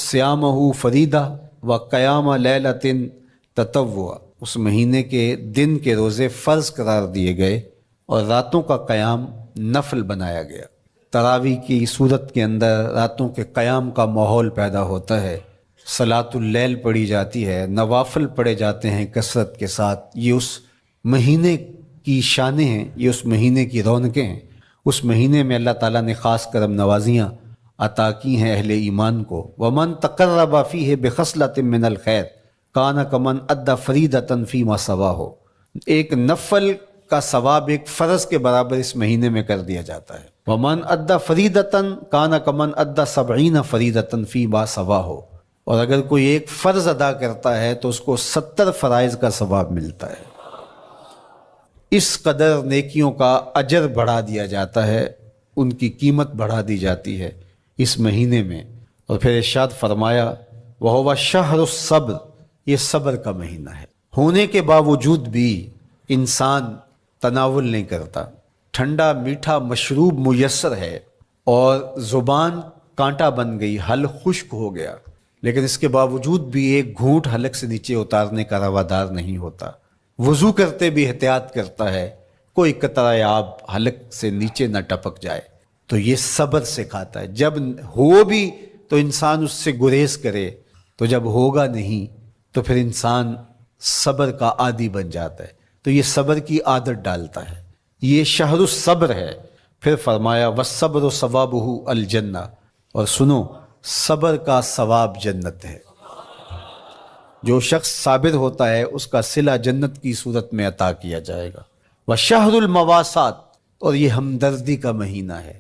صیامہ فریدہ و قیام لیلۃ تطوع، اس مہینے کے دن کے روزے فرض قرار دیے گئے اور راتوں کا قیام نفل بنایا گیا۔ تراویح کی صورت کے اندر راتوں کے قیام کا ماحول پیدا ہوتا ہے، صلاۃ اللیل پڑھی جاتی ہے، نوافل پڑھے جاتے ہیں کثرت کے ساتھ۔ یہ اس مہینے کی شانیں ہیں، یہ اس مہینے کی رونقیں ہیں۔ اس مہینے میں اللہ تعالیٰ نے خاص کرم نوازیاں عطا کی ہیں اہل ایمان کو۔ ومن تقرب فیہ بخصلۃ من الخیر کان کمن ادی فریضۃ فیما سواہ، ایک نفل کا ثواب ایک فرض کے برابر اس مہینے میں کر دیا جاتا ہے۔ ومن ادی فریضۃ کان کمن ادی 70 فریضۃ فیما سواہ، اور اگر کوئی ایک فرض ادا کرتا ہے تو اس کو 70 فرائض کا ثواب ملتا ہے۔ اس قدر نیکیوں کا اجر بڑھا دیا جاتا ہے، ان کی قیمت بڑھا دی جاتی ہے اس مہینے میں۔ اور پھر ارشاد فرمایا وَهُوَ شَهْرُ الصَّبْرِ، یہ صبر کا مہینہ ہے۔ ہونے کے باوجود بھی انسان تناول نہیں کرتا، ٹھنڈا میٹھا مشروب میسر ہے اور زبان کانٹا بن گئی، حلق خشک ہو گیا، لیکن اس کے باوجود بھی ایک گھونٹ حلق سے نیچے اتارنے کا روادار نہیں ہوتا۔ وضو کرتے بھی احتیاط کرتا ہے کوئی قطرہ آب حلق سے نیچے نہ ٹپک جائے، تو یہ صبر سکھاتا ہے۔ جب ہو بھی تو انسان اس سے گریز کرے، تو جب ہوگا نہیں تو پھر انسان صبر کا عادی بن جاتا ہے، تو یہ صبر کی عادت ڈالتا ہے۔ یہ شہر الصبر ہے۔ پھر فرمایا والصبر ثوابہ الجنہ، اور سنو صبر کا ثواب جنت ہے۔ جو شخص صابر ہوتا ہے اس کا صلہ جنت کی صورت میں عطا کیا جائے گا۔ وشہر المواسات، اور یہ ہمدردی کا مہینہ ہے،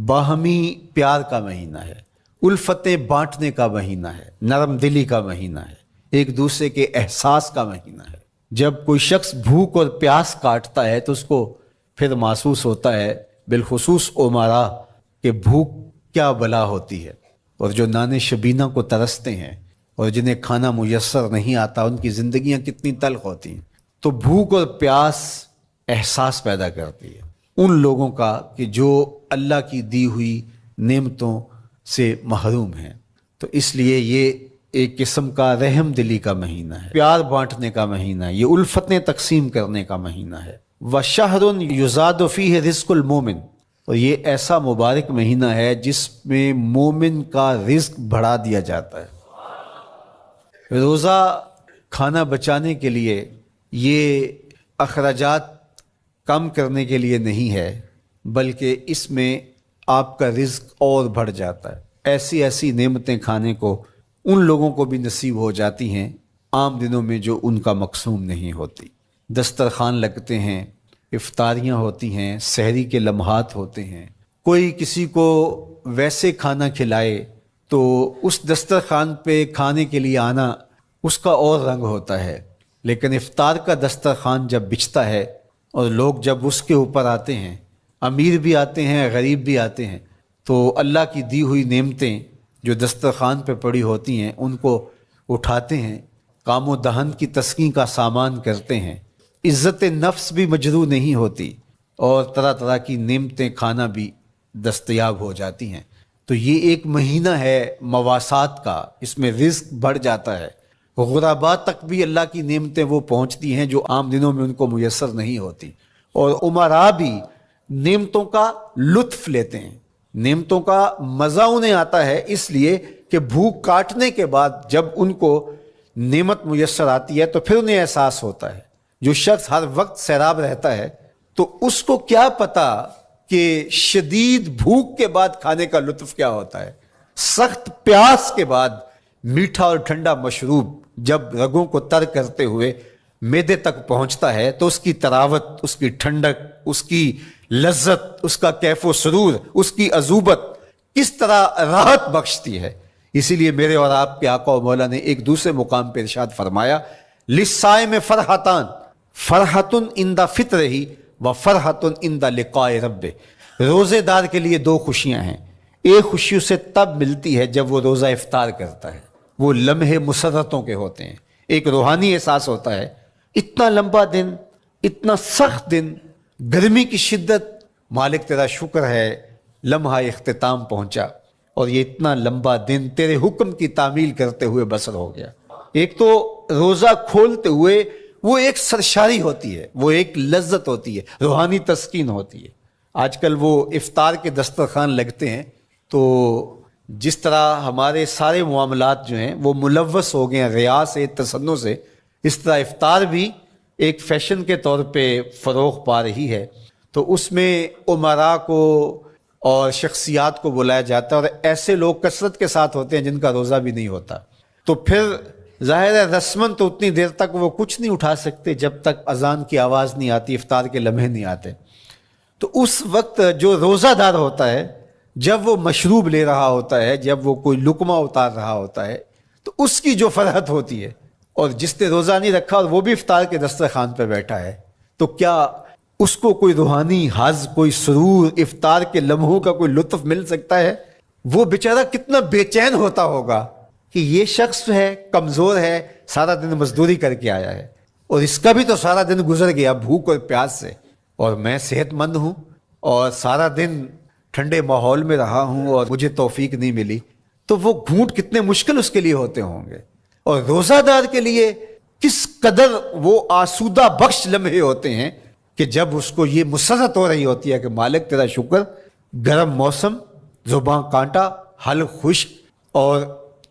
باہمی پیار کا مہینہ ہے، الفتیں بانٹنے کا مہینہ ہے، نرم دلی کا مہینہ ہے، ایک دوسرے کے احساس کا مہینہ ہے۔ جب کوئی شخص بھوک اور پیاس کاٹتا ہے تو اس کو پھر محسوس ہوتا ہے، بالخصوص امراء، کہ بھوک کیا بلا ہوتی ہے، اور جو نان شبینہ کو ترستے ہیں اور جنہیں کھانا میسر نہیں آتا ان کی زندگیاں کتنی تلخ ہوتی ہیں۔ تو بھوک اور پیاس احساس پیدا کرتی ہے ان لوگوں کا کہ جو اللہ کی دی ہوئی نعمتوں سے محروم ہیں۔ تو اس لیے یہ ایک قسم کا رحم دلی کا مہینہ ہے، پیار بانٹنے کا مہینہ ہے، یہ الفتیں تقسیم کرنے کا مہینہ ہے۔ وَشَهْرٌ يُزَادُ فِيهِ رِزْقُ الْمُؤْمِنِ، اور یہ ایسا مبارک مہینہ ہے جس میں مومن کا رزق بڑھا دیا جاتا ہے۔ روزہ کھانا بچانے کے لیے، یہ اخراجات کم کرنے کے لیے نہیں ہے، بلکہ اس میں آپ کا رزق اور بڑھ جاتا ہے۔ ایسی ایسی نعمتیں کھانے کو ان لوگوں کو بھی نصیب ہو جاتی ہیں عام دنوں میں جو ان کا مقسوم نہیں ہوتی۔ دسترخوان لگتے ہیں، افطاریاں ہوتی ہیں، سحری کے لمحات ہوتے ہیں، کوئی کسی کو ویسے کھانا کھلائے تو اس دسترخوان پہ کھانے کے لیے آنا اس کا اور رنگ ہوتا ہے۔ لیکن افطار کا دسترخوان جب بچھتا ہے اور لوگ جب اس کے اوپر آتے ہیں، امیر بھی آتے ہیں، غریب بھی آتے ہیں، تو اللہ کی دی ہوئی نعمتیں جو دسترخوان پہ پڑی ہوتی ہیں ان کو اٹھاتے ہیں، کام و دہن کی تسکین کا سامان کرتے ہیں، عزت نفس بھی مجروح نہیں ہوتی، اور طرح طرح کی نعمتیں کھانا بھی دستیاب ہو جاتی ہیں۔ تو یہ ایک مہینہ ہے مواسات کا، اس میں رزق بڑھ جاتا ہے، غرباء تک بھی اللہ کی نعمتیں وہ پہنچتی ہیں جو عام دنوں میں ان کو میسر نہیں ہوتی، اور امراء بھی نعمتوں کا لطف لیتے ہیں، نعمتوں کا مزہ انہیں آتا ہے، اس لیے کہ بھوک کاٹنے کے بعد جب ان کو نعمت میسر آتی ہے تو پھر انہیں احساس ہوتا ہے۔ جو شخص ہر وقت سیراب رہتا ہے تو اس کو کیا پتا کہ شدید بھوک کے بعد کھانے کا لطف کیا ہوتا ہے۔ سخت پیاس کے بعد میٹھا اور ٹھنڈا مشروب جب رگوں کو تر کرتے ہوئے معدے تک پہنچتا ہے تو اس کی تراوت، اس کی ٹھنڈک، اس کی لذت، اس کا کیف و سرور، اس کی عذوبت کس طرح راحت بخشتی ہے۔ اسی لیے میرے اور آپ کے آقا و مولا نے ایک دوسرے مقام پہ ارشاد فرمایا للصائم فرحتان، فرحۃ عند فطرہ و فرحۃ عند لقاء ربہ، روزے دار کے لیے دو خوشیاں ہیں، ایک خوشی اسے تب ملتی ہے جب وہ روزہ افطار کرتا ہے، وہ لمحے مسرتوں کے ہوتے ہیں، ایک روحانی احساس ہوتا ہے، اتنا لمبا دن، اتنا سخت دن، گرمی کی شدت، مالک تیرا شکر ہے لمحہ اختتام پہنچا، اور یہ اتنا لمبا دن تیرے حکم کی تعمیل کرتے ہوئے بسر ہو گیا۔ ایک تو روزہ کھولتے ہوئے وہ ایک سرشاری ہوتی ہے، وہ ایک لذت ہوتی ہے، روحانی تسکین ہوتی ہے۔ آج کل وہ افطار کے دسترخوان لگتے ہیں تو جس طرح ہمارے سارے معاملات جو ہیں وہ ملوث ہو گئے ہیں ریا سے، تصنع سے، اس طرح افطار بھی ایک فیشن کے طور پہ فروغ پا رہی ہے۔ تو اس میں امراء کو اور شخصیات کو بلایا جاتا ہے، اور ایسے لوگ کثرت کے ساتھ ہوتے ہیں جن کا روزہ بھی نہیں ہوتا، تو پھر ظاہر ہے رسماً تو اتنی دیر تک وہ کچھ نہیں اٹھا سکتے جب تک اذان کی آواز نہیں آتی، افطار کے لمحے نہیں آتے۔ تو اس وقت جو روزہ دار ہوتا ہے جب وہ مشروب لے رہا ہوتا ہے، جب وہ کوئی لقمہ اتار رہا ہوتا ہے، تو اس کی جو فرحت ہوتی ہے، اور جس نے روزہ نہیں رکھا اور وہ بھی افطار کے دسترخوان پہ بیٹھا ہے، تو کیا اس کو کوئی روحانی حظ، کوئی سرور، افطار کے لمحوں کا کوئی لطف مل سکتا ہے؟ وہ بیچارہ کتنا بے چین ہوتا ہوگا کہ یہ شخص ہے کمزور ہے، سارا دن مزدوری کر کے آیا ہے، اور اس کا بھی تو سارا دن گزر گیا بھوک اور پیاس سے، اور میں صحت مند ہوں اور سارا دن ٹھنڈے ماحول میں رہا ہوں اور مجھے توفیق نہیں ملی، تو وہ گھونٹ کتنے مشکل اس کے لیے ہوتے ہوں گے۔ اور روزہ دار کے لیے کس قدر وہ آسودہ بخش لمحے ہوتے ہیں کہ جب اس کو یہ مسرت ہو رہی ہوتی ہے کہ مالک تیرا شکر، گرم موسم، زباں کانٹا، حلق خشک، اور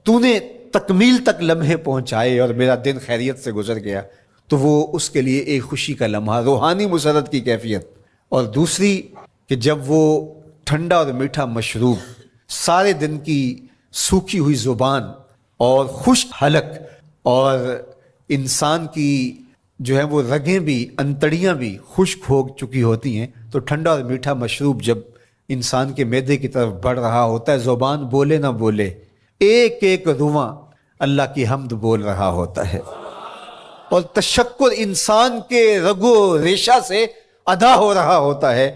تو نے تکمیل تک لمحے پہنچائے اور میرا دن خیریت سے گزر گیا، تو وہ اس کے لیے ایک خوشی کا لمحہ، روحانی مسرت کی کیفیت۔ اور دوسری کہ جب وہ ٹھنڈا اور میٹھا مشروب، سارے دن کی سوکھی ہوئی زبان اور خشک حلق، اور انسان کی جو ہے وہ رگیں بھی، انتڑیاں بھی خشک ہو چکی ہوتی ہیں، تو ٹھنڈا اور میٹھا مشروب جب انسان کے معدے کی طرف بڑھ رہا ہوتا ہے، زبان بولے نہ بولے، ایک ایک رواں اللہ کی حمد بول رہا ہوتا ہے، اور تشکر انسان کے رگو ریشہ سے ادا ہو رہا ہوتا ہے،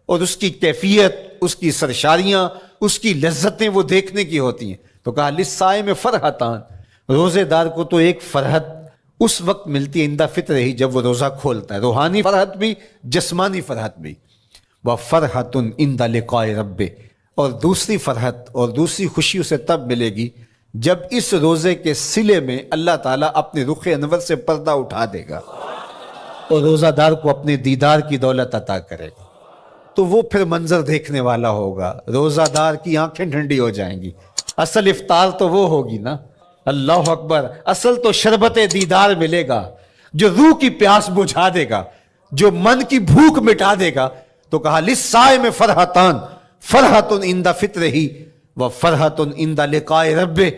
اور اس کی کیفیت، اس کی سرشاریاں، اس کی لذتیں وہ دیکھنے کی ہوتی ہیں۔ تو کہا للصائم فرحتان، روزے دار کو تو ایک فرحت اس وقت ملتی ہے عند فطر ہی، جب وہ روزہ کھولتا ہے، روحانی فرحت بھی، جسمانی فرحت بھی۔ وَفَرْحَةٌ عِنْدَ لِقَاءِ رَبِّهِ، اور دوسری فرحت اور دوسری خوشی اسے تب ملے گی جب اس روزے کے صلے میں اللہ تعالیٰ اپنے رخ انور سے پردہ اٹھا دے گا اور روزہ دار کو اپنے دیدار کی دولت عطا کرے گا، تو وہ پھر منظر دیکھنے والا ہوگا، روزہ دار کی آنکھیں ٹھنڈی ہو جائیں گی۔ اصل افطار تو وہ ہوگی نا، اللہ اکبر، اصل تو شربت دیدار ملے گا جو روح کی پیاس بجھا دے گا، جو من کی بھوک مٹا دے گا۔ تو کہا للصائم فرحتان، فرحۃ عند فطرہ وفرحۃ عند لقاء ربہ،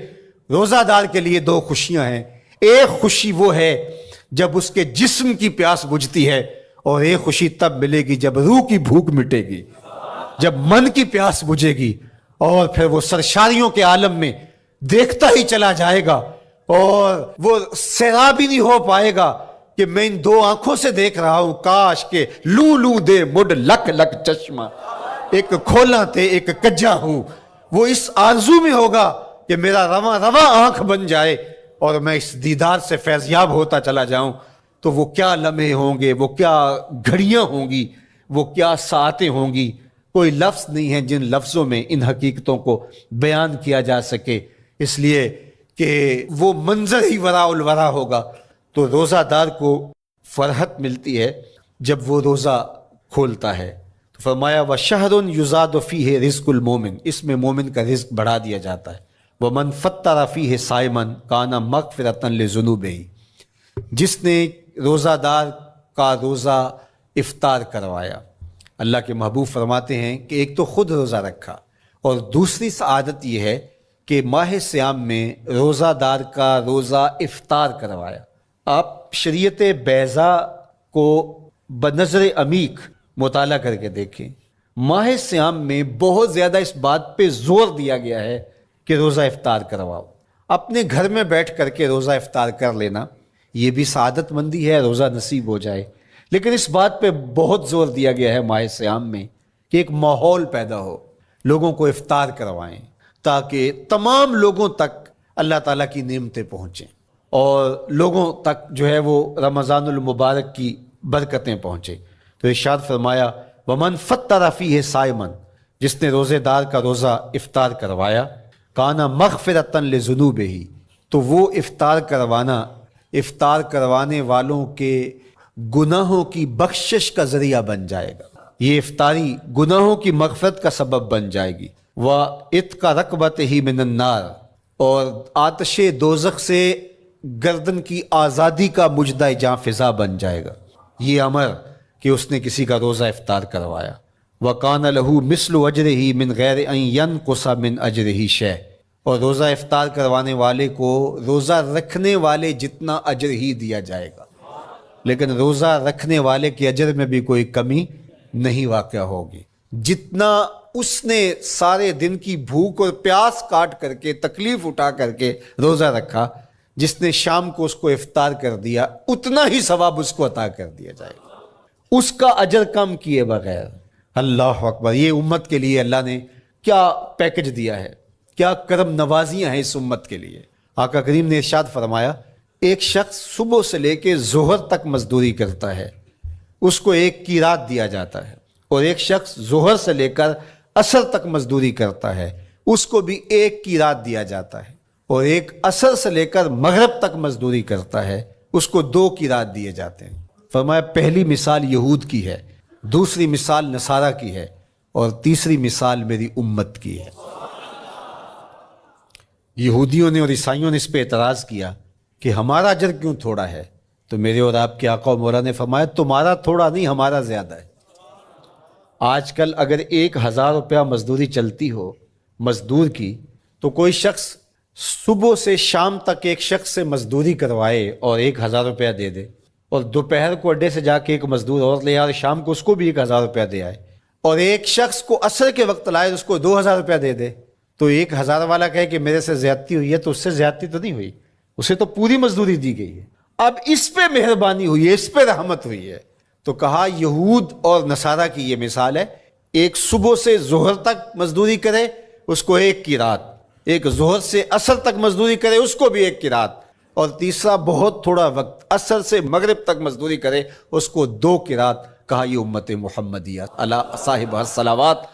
روزہ دار کے لیے دو خوشیاں ہیں، ایک خوشی وہ ہے جب اس کے جسم کی پیاس بجھتی ہے، اور ایک خوشی تب ملے گی جب روح کی بھوک مٹے گی، جب من کی پیاس بجھے گی، اور پھر وہ سرشاریوں کے عالم میں دیکھتا ہی چلا جائے گا، اور وہ سیراب ہی نہیں ہو پائے گا کہ میں ان دو آنکھوں سے دیکھ رہا ہوں، کاش کہ لوں لوں دے مڈ لک لک چشمہ، ایک کھولا تے ایک کجا ہوں۔ وہ اس آرزو میں ہوگا کہ میرا رواں رواں آنکھ بن جائے اور میں اس دیدار سے فیضیاب ہوتا چلا جاؤں۔ تو وہ کیا لمحے ہوں گے، وہ کیا گھڑیاں ہوں گی، وہ کیا ساعتیں ہوں گی، کوئی لفظ نہیں ہے جن لفظوں میں ان حقیقتوں کو بیان کیا جا سکے، اس لیے کہ وہ منظر ہی وراء الورا ہوگا۔ تو روزہ دار کو فرحت ملتی ہے جب وہ روزہ کھولتا ہے۔ تو فرمایا وَشَهْرٌ يُزَادُ فِيهِ رِزْقُ الْمُؤْمِنِ، اس میں مومن کا رزق بڑھا دیا جاتا ہے۔ وَمَنْ فَطَّرَ فِيهِ صَائِمًا كَانَ مَغْفِرَةً لِذُنُوبِهِ، جس نے روزہ دار کا روزہ افطار کروایا۔ اللہ کے محبوب فرماتے ہیں کہ ایک تو خود روزہ رکھا، اور دوسری سعادت یہ ہے کہ ماہ صیام میں روزہ دار کا روزہ افطار کروایا۔ آپ شریعت بیضاء کو بنظر عمیق مطالعہ کر کے دیکھیں، ماہ صیام میں بہت زیادہ اس بات پہ زور دیا گیا ہے کہ روزہ افطار کرواؤ۔ اپنے گھر میں بیٹھ کر کے روزہ افطار کر لینا یہ بھی سعادت مندی ہے، روزہ نصیب ہو جائے، لیکن اس بات پہ بہت زور دیا گیا ہے ماہ صیام میں کہ ایک ماحول پیدا ہو، لوگوں کو افطار کروائیں تاکہ تمام لوگوں تک اللہ تعالیٰ کی نعمتیں پہنچیں، اور لوگوں تک جو ہے وہ رمضان المبارک کی برکتیں پہنچیں۔ تو ارشاد فرمایا وَمَنْ فَطَّرَ فِيهِ صَائِمًا، جس نے روزے دار کا روزہ افطار کروایا، کانا مغفرۃ لذنوبہ، تو وہ افطار کروانے والوں کے گناہوں کی بخشش کا ذریعہ بن جائے گا، یہ افطاری گناہوں کی مغفرت کا سبب بن جائے گی۔ وَعِتْقَ رَقْبَتِهِ مِنَ النَّارِ، اور آتش دوزخ سے گردن کی آزادی کا مجدہ جاں فضا بن جائے گا یہ امر کہ اس نے کسی کا روزہ افطار کروایا۔ وَقَانَ لَهُ مِثْلُ أَجْرِهِ مِنْ غَيْرِ أَنْ يَنْقُصَ مِنْ أَجْرِهِ شَيْءٌ، اور روزہ افطار کروانے والے کو روزہ رکھنے والے جتنا اجر ہی دیا جائے گا، لیکن روزہ رکھنے والے کے اجر میں بھی کوئی کمی نہیں واقع ہوگی۔ جتنا اس نے سارے دن کی بھوک اور پیاس کاٹ کر کے، تکلیف اٹھا کر کے روزہ رکھا، جس نے شام کو اس کو افطار کر دیا، اتنا ہی ثواب اس کو عطا کر دیا جائے گا۔ اس کا اجر کم کیے بغیر۔ اللہ اکبر، یہ امت کے لیے اللہ نے کیا پیکج دیا ہے، کیا کرم نوازیاں ہیں اس امت کے لیے۔ آقا کریم نے ارشاد فرمایا ایک شخص صبح سے لے کے ظہر تک مزدوری کرتا ہے، اس کو ایک قیراط دیا جاتا ہے، اور ایک شخص ظہر سے لے کر عصر تک مزدوری کرتا ہے، اس کو بھی ایک قیراط دیا جاتا ہے، اور ایک عصر سے لے کر مغرب تک مزدوری کرتا ہے، اس کو 2 قیراط دیے جاتے ہیں۔ فرمایا پہلی مثال یہود کی ہے، دوسری مثال نصارہ کی ہے، اور تیسری مثال میری امت کی ہے۔ یہودیوں نے اور عیسائیوں نے اس پہ اعتراض کیا کہ ہمارا اجر کیوں تھوڑا ہے، تو میرے اور آپ کے آقا و مولا نے فرمایا تمہارا تھوڑا نہیں، ہمارا زیادہ ہے۔ آج کل اگر 1000 روپیہ مزدوری چلتی ہو مزدور کی، تو کوئی شخص صبح سے شام تک ایک شخص سے مزدوری کروائے اور 1000 روپیہ دے دے، اور دوپہر کو اڈے سے جا کے ایک مزدور اور لے آئے اور شام کو اس کو بھی 1000 روپیہ دے آئے، اور ایک شخص کو عصر کے وقت لائے اس کو 2000 روپیہ دے دے، تو 1000 والا کہے کہ میرے سے زیادتی ہوئی ہے، تو اس سے زیادتی تو نہیں ہوئی، اسے تو پوری مزدوری دی گئی ہے۔ اب اس پہ مہربانی ہوئی ہے، اس پہ رحمت ہوئی ہے۔ تو کہا یہود اور نصارہ کی یہ مثال ہے، ایک صبح سے ظہر تک مزدوری کرے اس کو 1 قیراط، ایک ظہر سے عصر تک مزدوری کرے اس کو بھی 1 قیراط، اور تیسرا بہت تھوڑا وقت عصر سے مغرب تک مزدوری کرے اس کو 2 قیراط۔ کہا یہ امت محمدیہ علی صاحب الصلوات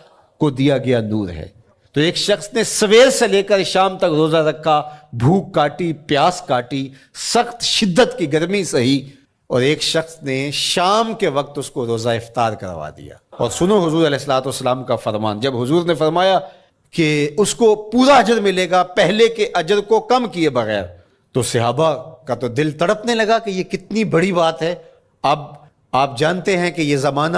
کو دیا گیا نور ہے۔ تو ایک شخص نے سویر سے لے کر شام تک روزہ رکھا، بھوک کاٹی، پیاس کاٹی، سخت شدت کی گرمی سہی، اور ایک شخص نے شام کے وقت اس کو روزہ افطار کروا دیا۔ اور سنو حضور علیہ الصلوۃ والسلام کا فرمان، جب حضور نے فرمایا کہ اس کو پورا اجر ملے گا پہلے کے اجر کو کم کیے بغیر، تو صحابہ کا تو دل تڑپنے لگا کہ یہ کتنی بڑی بات ہے۔ اب آپ جانتے ہیں کہ یہ زمانہ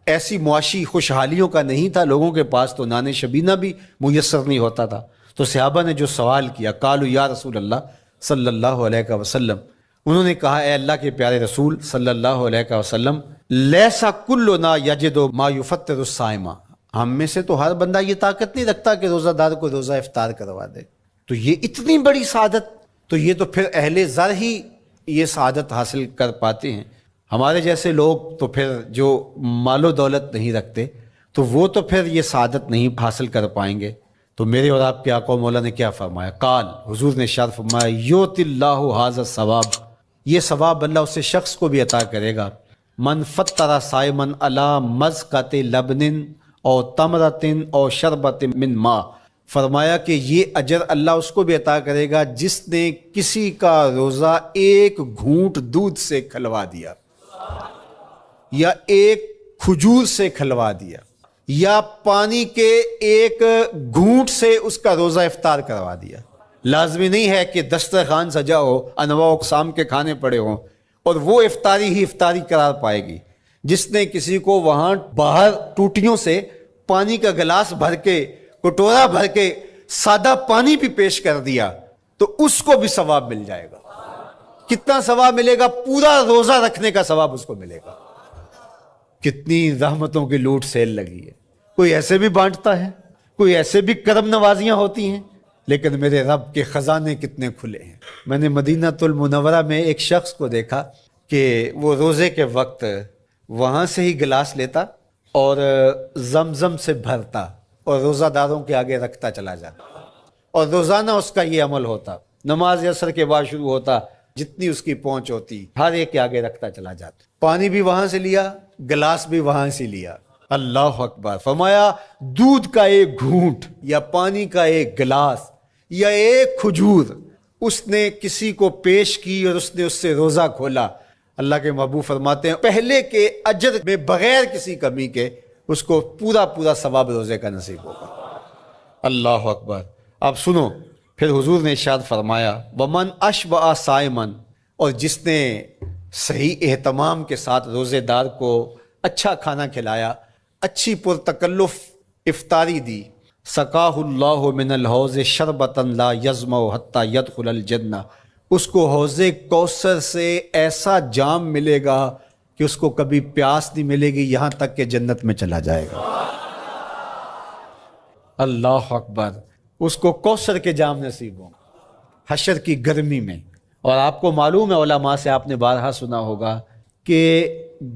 ایسی معاشی خوشحالیوں کا نہیں تھا، لوگوں کے پاس تو نان شبینہ بھی میسر نہیں ہوتا تھا۔ تو صحابہ نے جو سوال کیا، قالوا یا رسول اللہ صلی اللہ علیہ وسلم، انہوں نے کہا اے اللہ کے پیارے رسول صلی اللہ علیہ وسلم، لیسا کلنا یجد ما یفطر الصائم، ہم میں سے تو ہر بندہ یہ طاقت نہیں رکھتا کہ روزہ دار کو روزہ افطار کروا دے۔ تو یہ اتنی بڑی سعادت، تو یہ تو پھر اہل زر ہی یہ سعادت حاصل کر پاتے ہیں۔ ہمارے جیسے لوگ تو پھر جو مال و دولت نہیں رکھتے تو وہ تو پھر یہ سعادت نہیں حاصل کر پائیں گے۔ تو میرے اور آپ کے آقا و مولا نے کیا فرمایا؟ قال، حضور نے ارشاد فرمایا یؤتی اللہ ھذا الثواب، یہ ثواب اللہ اسے شخص کو بھی عطا کرے گا، من فطر صائما علی مزقۃ لبن او تمرۃ او شربۃ من ماء، فرمایا کہ یہ اجر اللہ اس کو بھی عطا کرے گا جس نے کسی کا روزہ ایک گھونٹ دودھ سے کھلوا دیا، یا ایک کھجور سے کھلوا دیا، یا پانی کے ایک گھونٹ سے اس کا روزہ افطار کروا دیا۔ لازمی نہیں ہے کہ دسترخوان سجا ہو، انواع اقسام کے کھانے پڑے ہوں، اور وہ افطاری ہی افطاری قرار پائے گی۔ جس نے کسی کو وہاں باہر ٹوٹیوں سے پانی کا گلاس بھر کے، کٹورا بھر کے سادہ پانی بھی پیش کر دیا تو اس کو بھی ثواب مل جائے گا۔ کتنا ثواب ملے گا؟ پورا روزہ رکھنے کا ثواب اس کو ملے گا۔ کتنی رحمتوں کی لوٹ سیل لگی ہے، کوئی ایسے بھی بانٹتا ہے، کوئی ایسے بھی کرم نوازیاں ہوتی ہیں، لیکن میرے رب کے خزانے کتنے کھلے ہیں۔ میں نے مدینہ المنورہ میں ایک شخص کو دیکھا کہ وہ روزے کے وقت وہاں سے ہی گلاس لیتا اور زمزم سے بھرتا اور روزہ داروں کے آگے رکھتا چلا جاتا، اور روزانہ اس کا یہ عمل ہوتا، نماز عصر کے بعد شروع ہوتا، جتنی اس کی پہنچ ہوتی ہر ایک کے آگے رکھتا چلا جاتا، پانی بھی وہاں سے لیا، گلاس بھی وہاں سے لیا۔ اللہ اکبر، فرمایا دودھ کا ایک گھونٹ یا پانی کا ایک گلاس یا ایک کھجور اس نے کسی کو پیش کی اور اس نے اس سے روزہ کھولا، اللہ کے محبوب فرماتے ہیں پہلے کے اجر میں بغیر کسی کمی کے اس کو پورا ثواب روزے کا نصیب ہوگا۔ اللہ اکبر۔ اب سنو، پھر حضور نے ارشاد فرمایا ومن اشبع صائما، اور جس نے صحیح اہتمام کے ساتھ روزے دار کو اچھا کھانا کھلایا، اچھی پرتکلف افطاری دی، سقاہ اللہ من الحوض شربتا لا یظمأ حتی یدخل الجنہ، اس کو حوض کوثر سے ایسا جام ملے گا کہ اس کو کبھی پیاس نہیں ملے گی یہاں تک کہ جنت میں چلا جائے گا۔ اللہ اکبر، اس کو کوثر کے جام نصیب ہوں حشر کی گرمی میں۔ اور آپ کو معلوم ہے، علماء سے آپ نے بارہا سنا ہوگا کہ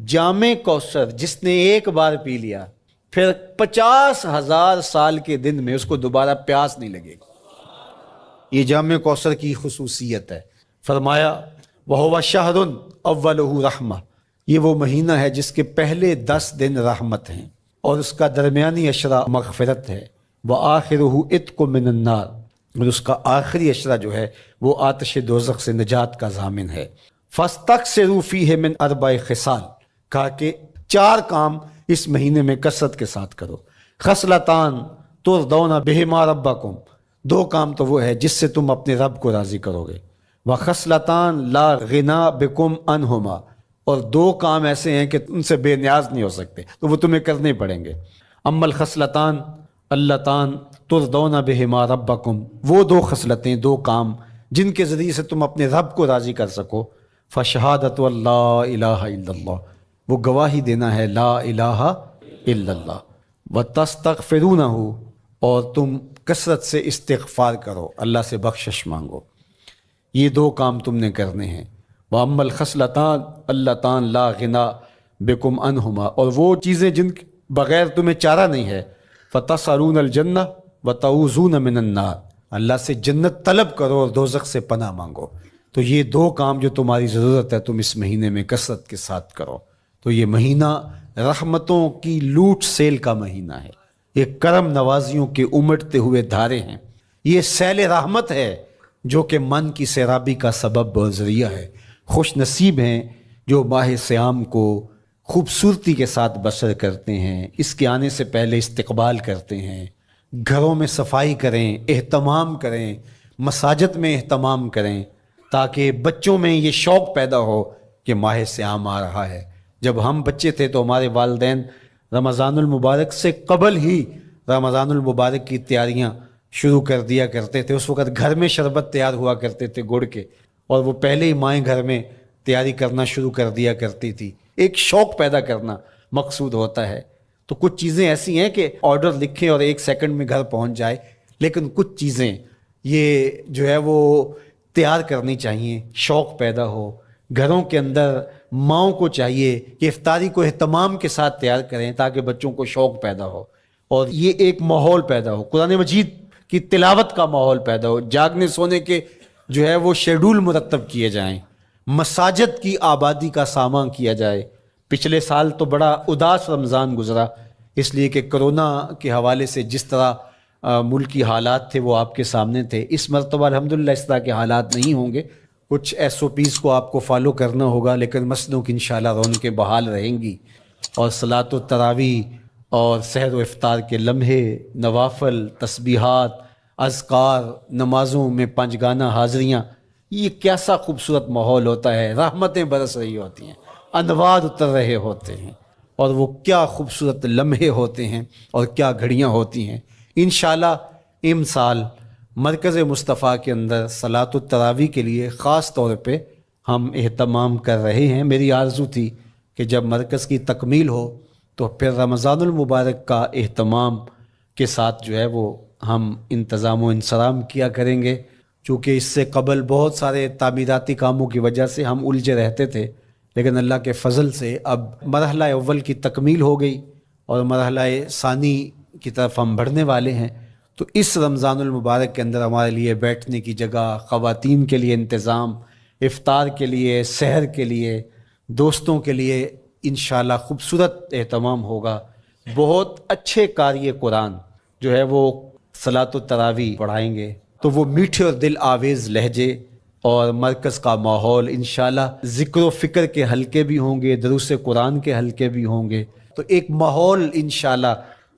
جام کوثر جس نے ایک بار پی لیا پھر 50,000 سال کے دن میں اس کو دوبارہ پیاس نہیں لگے گی۔ یہ جام کوثر کی خصوصیت ہے۔ فرمایا وَهُوَ شَهْرٌ أَوَّلُهُ رَحْمَةٌ، یہ وہ مہینہ ہے جس کے پہلے 10 دن رحمت ہیں اور اس کا درمیانی عشرہ مغفرت ہے۔ وَآخِرُهُ عِتْقٌ مِّنَ النَّارِ، اور اس کا آخری عشرہ جو ہے وہ آتش دوزخ سے نجات کا ضامن ہے۔ فَاسْتَكْثِرُوا فِيهِ مِنْ 4 خصال، کہا کہ 4 کام اس مہینے میں کثرت کے ساتھ کرو۔ خصلتان ترضون بہما ربکم، 2 کام تو وہ ہے جس سے تم اپنے رب کو راضی کرو گے۔ وخصلتان لا غنا بکم عنہما، اور 2 کام ایسے ہیں کہ ان سے بے نیاز نہیں ہو سکتے تو وہ تمہیں کرنے پڑیں گے۔ اما الخصلتان اللتان ترضون بہما ربکم، وہ 2 خصلتیں، 2 کام جن کے ذریعے سے تم اپنے رب کو راضی کر سکو۔ فشہادت اللہ الہ الا اللہ، وہ گواہی دینا ہے لا الہ الا اللہ۔ وتستغفرونہ، اور تم کثرت سے استغفار کرو، اللہ سے بخشش مانگو۔ یہ 2 کام تم نے کرنے ہیں۔ وَأَمَّا الْخَصْلَتَانِ اللَّتَانِ لَا غِنَىٰ بِكُمْ عَنْهُمَا، اور وہ چیزیں جن کے بغیر تمہیں چارہ نہیں ہے۔ فَتَسْأَلُونَ الْجَنَّةَ وَتَعُوذُونَ مِنَ النَّارِ، اللہ سے جنت طلب کرو اور دوزخ سے پناہ مانگو۔ تو یہ 2 کام جو تمہاری ضرورت ہے تم اس مہینے میں کثرت کے ساتھ کرو۔ تو یہ مہینہ رحمتوں کی لوٹ سیل کا مہینہ ہے، یہ کرم نوازیوں کے امٹتے ہوئے دھارے ہیں، یہ سیل رحمت ہے جو کہ من کی سیرابی کا سبب اور ذریعہ ہے۔ خوش نصیب ہیں جو ماہ صیام کو خوبصورتی کے ساتھ بسر کرتے ہیں، اس کے آنے سے پہلے استقبال کرتے ہیں، گھروں میں صفائی کریں، اہتمام کریں، مساجد میں اہتمام کریں، تاکہ بچوں میں یہ شوق پیدا ہو کہ ماہ صیام آ رہا ہے۔ جب ہم بچے تھے تو ہمارے والدین رمضان المبارک سے قبل ہی رمضان المبارک کی تیاریاں شروع کر دیا کرتے تھے۔ اس وقت گھر میں شربت تیار ہوا کرتے تھے گڑ کے، اور وہ پہلے ہی مائیں گھر میں تیاری کرنا شروع کر دیا کرتی تھی۔ ایک شوق پیدا کرنا مقصود ہوتا ہے۔ تو کچھ چیزیں ایسی ہیں کہ آرڈر لکھیں اور 1 سیکنڈ میں گھر پہنچ جائے، لیکن کچھ چیزیں یہ جو ہے وہ تیار کرنی چاہیے، شوق پیدا ہو۔ گھروں کے اندر ماؤں کو چاہیے کہ افطاری کو اہتمام کے ساتھ تیار کریں تاکہ بچوں کو شوق پیدا ہو اور یہ ایک ماحول پیدا ہو، قرآن مجید کی تلاوت کا ماحول پیدا ہو، جاگنے سونے کے جو ہے وہ شیڈول مرتب کیے جائیں، مساجد کی آبادی کا سامان کیا جائے۔ پچھلے سال تو بڑا اداس رمضان گزرا، اس لیے کہ کرونا کے حوالے سے جس طرح ملکی حالات تھے وہ آپ کے سامنے تھے۔ اس مرتبہ الحمدللہ اس طرح کے حالات نہیں ہوں گے، کچھ SOPs کو آپ کو فالو کرنا ہوگا، لیکن مسجدوں کی انشاءاللہ رونقیں بحال رہیں گی، اور صلاۃ و تراویح اور سحر و افطار کے لمحے، نوافل، تسبیحات، اذکار، نمازوں میں 5 گانہ حاضریاں، یہ کیسا خوبصورت ماحول ہوتا ہے، رحمتیں برس رہی ہوتی ہیں، انوار اتر رہے ہوتے ہیں، اور وہ کیا خوبصورت لمحے ہوتے ہیں اور کیا گھڑیاں ہوتی ہیں۔ انشاءاللہ امسال مرکز مصطفیٰ کے اندر صلاۃ التراویح کے لیے خاص طور پہ ہم اہتمام کر رہے ہیں۔ میری آرزو تھی کہ جب مرکز کی تکمیل ہو تو پھر رمضان المبارک کا اہتمام کے ساتھ جو ہے وہ ہم انتظام و انصرام کیا کریں گے، چونکہ اس سے قبل بہت سارے تعمیراتی کاموں کی وجہ سے ہم الجھے رہتے تھے، لیکن اللہ کے فضل سے اب مرحلہ اول کی تکمیل ہو گئی اور مرحلہ ثانی کی طرف ہم بڑھنے والے ہیں۔ تو اس رمضان المبارک کے اندر ہمارے لیے بیٹھنے کی جگہ، خواتین کے لیے انتظام، افطار کے لیے، سحر کے لیے، دوستوں کے لیے انشاءاللہ خوبصورت اہتمام ہوگا۔ بہت اچھے قاری قرآن جو ہے وہ صلاۃ التراویح پڑھائیں گے، تو وہ میٹھے اور دل آویز لہجے اور مرکز کا ماحول، انشاءاللہ ذکر و فکر کے حلقے بھی ہوں گے، دروس قرآن کے حلقے بھی ہوں گے، تو ایک ماحول انشاءاللہ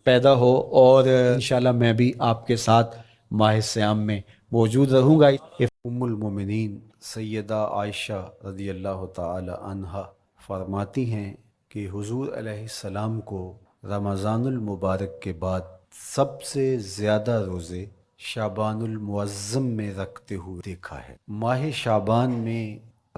پیدا ہو، اور انشاءاللہ میں بھی آپ کے ساتھ ماہ صیام میں موجود رہوں گا۔ ام المومنین سیدہ عائشہ رضی اللہ تعالی عنہا فرماتی ہیں کہ حضور علیہ السلام کو رمضان المبارک کے بعد سب سے زیادہ روزے شعبان المعظم میں رکھتے ہوئے دیکھا ہے۔ ماہ شعبان میں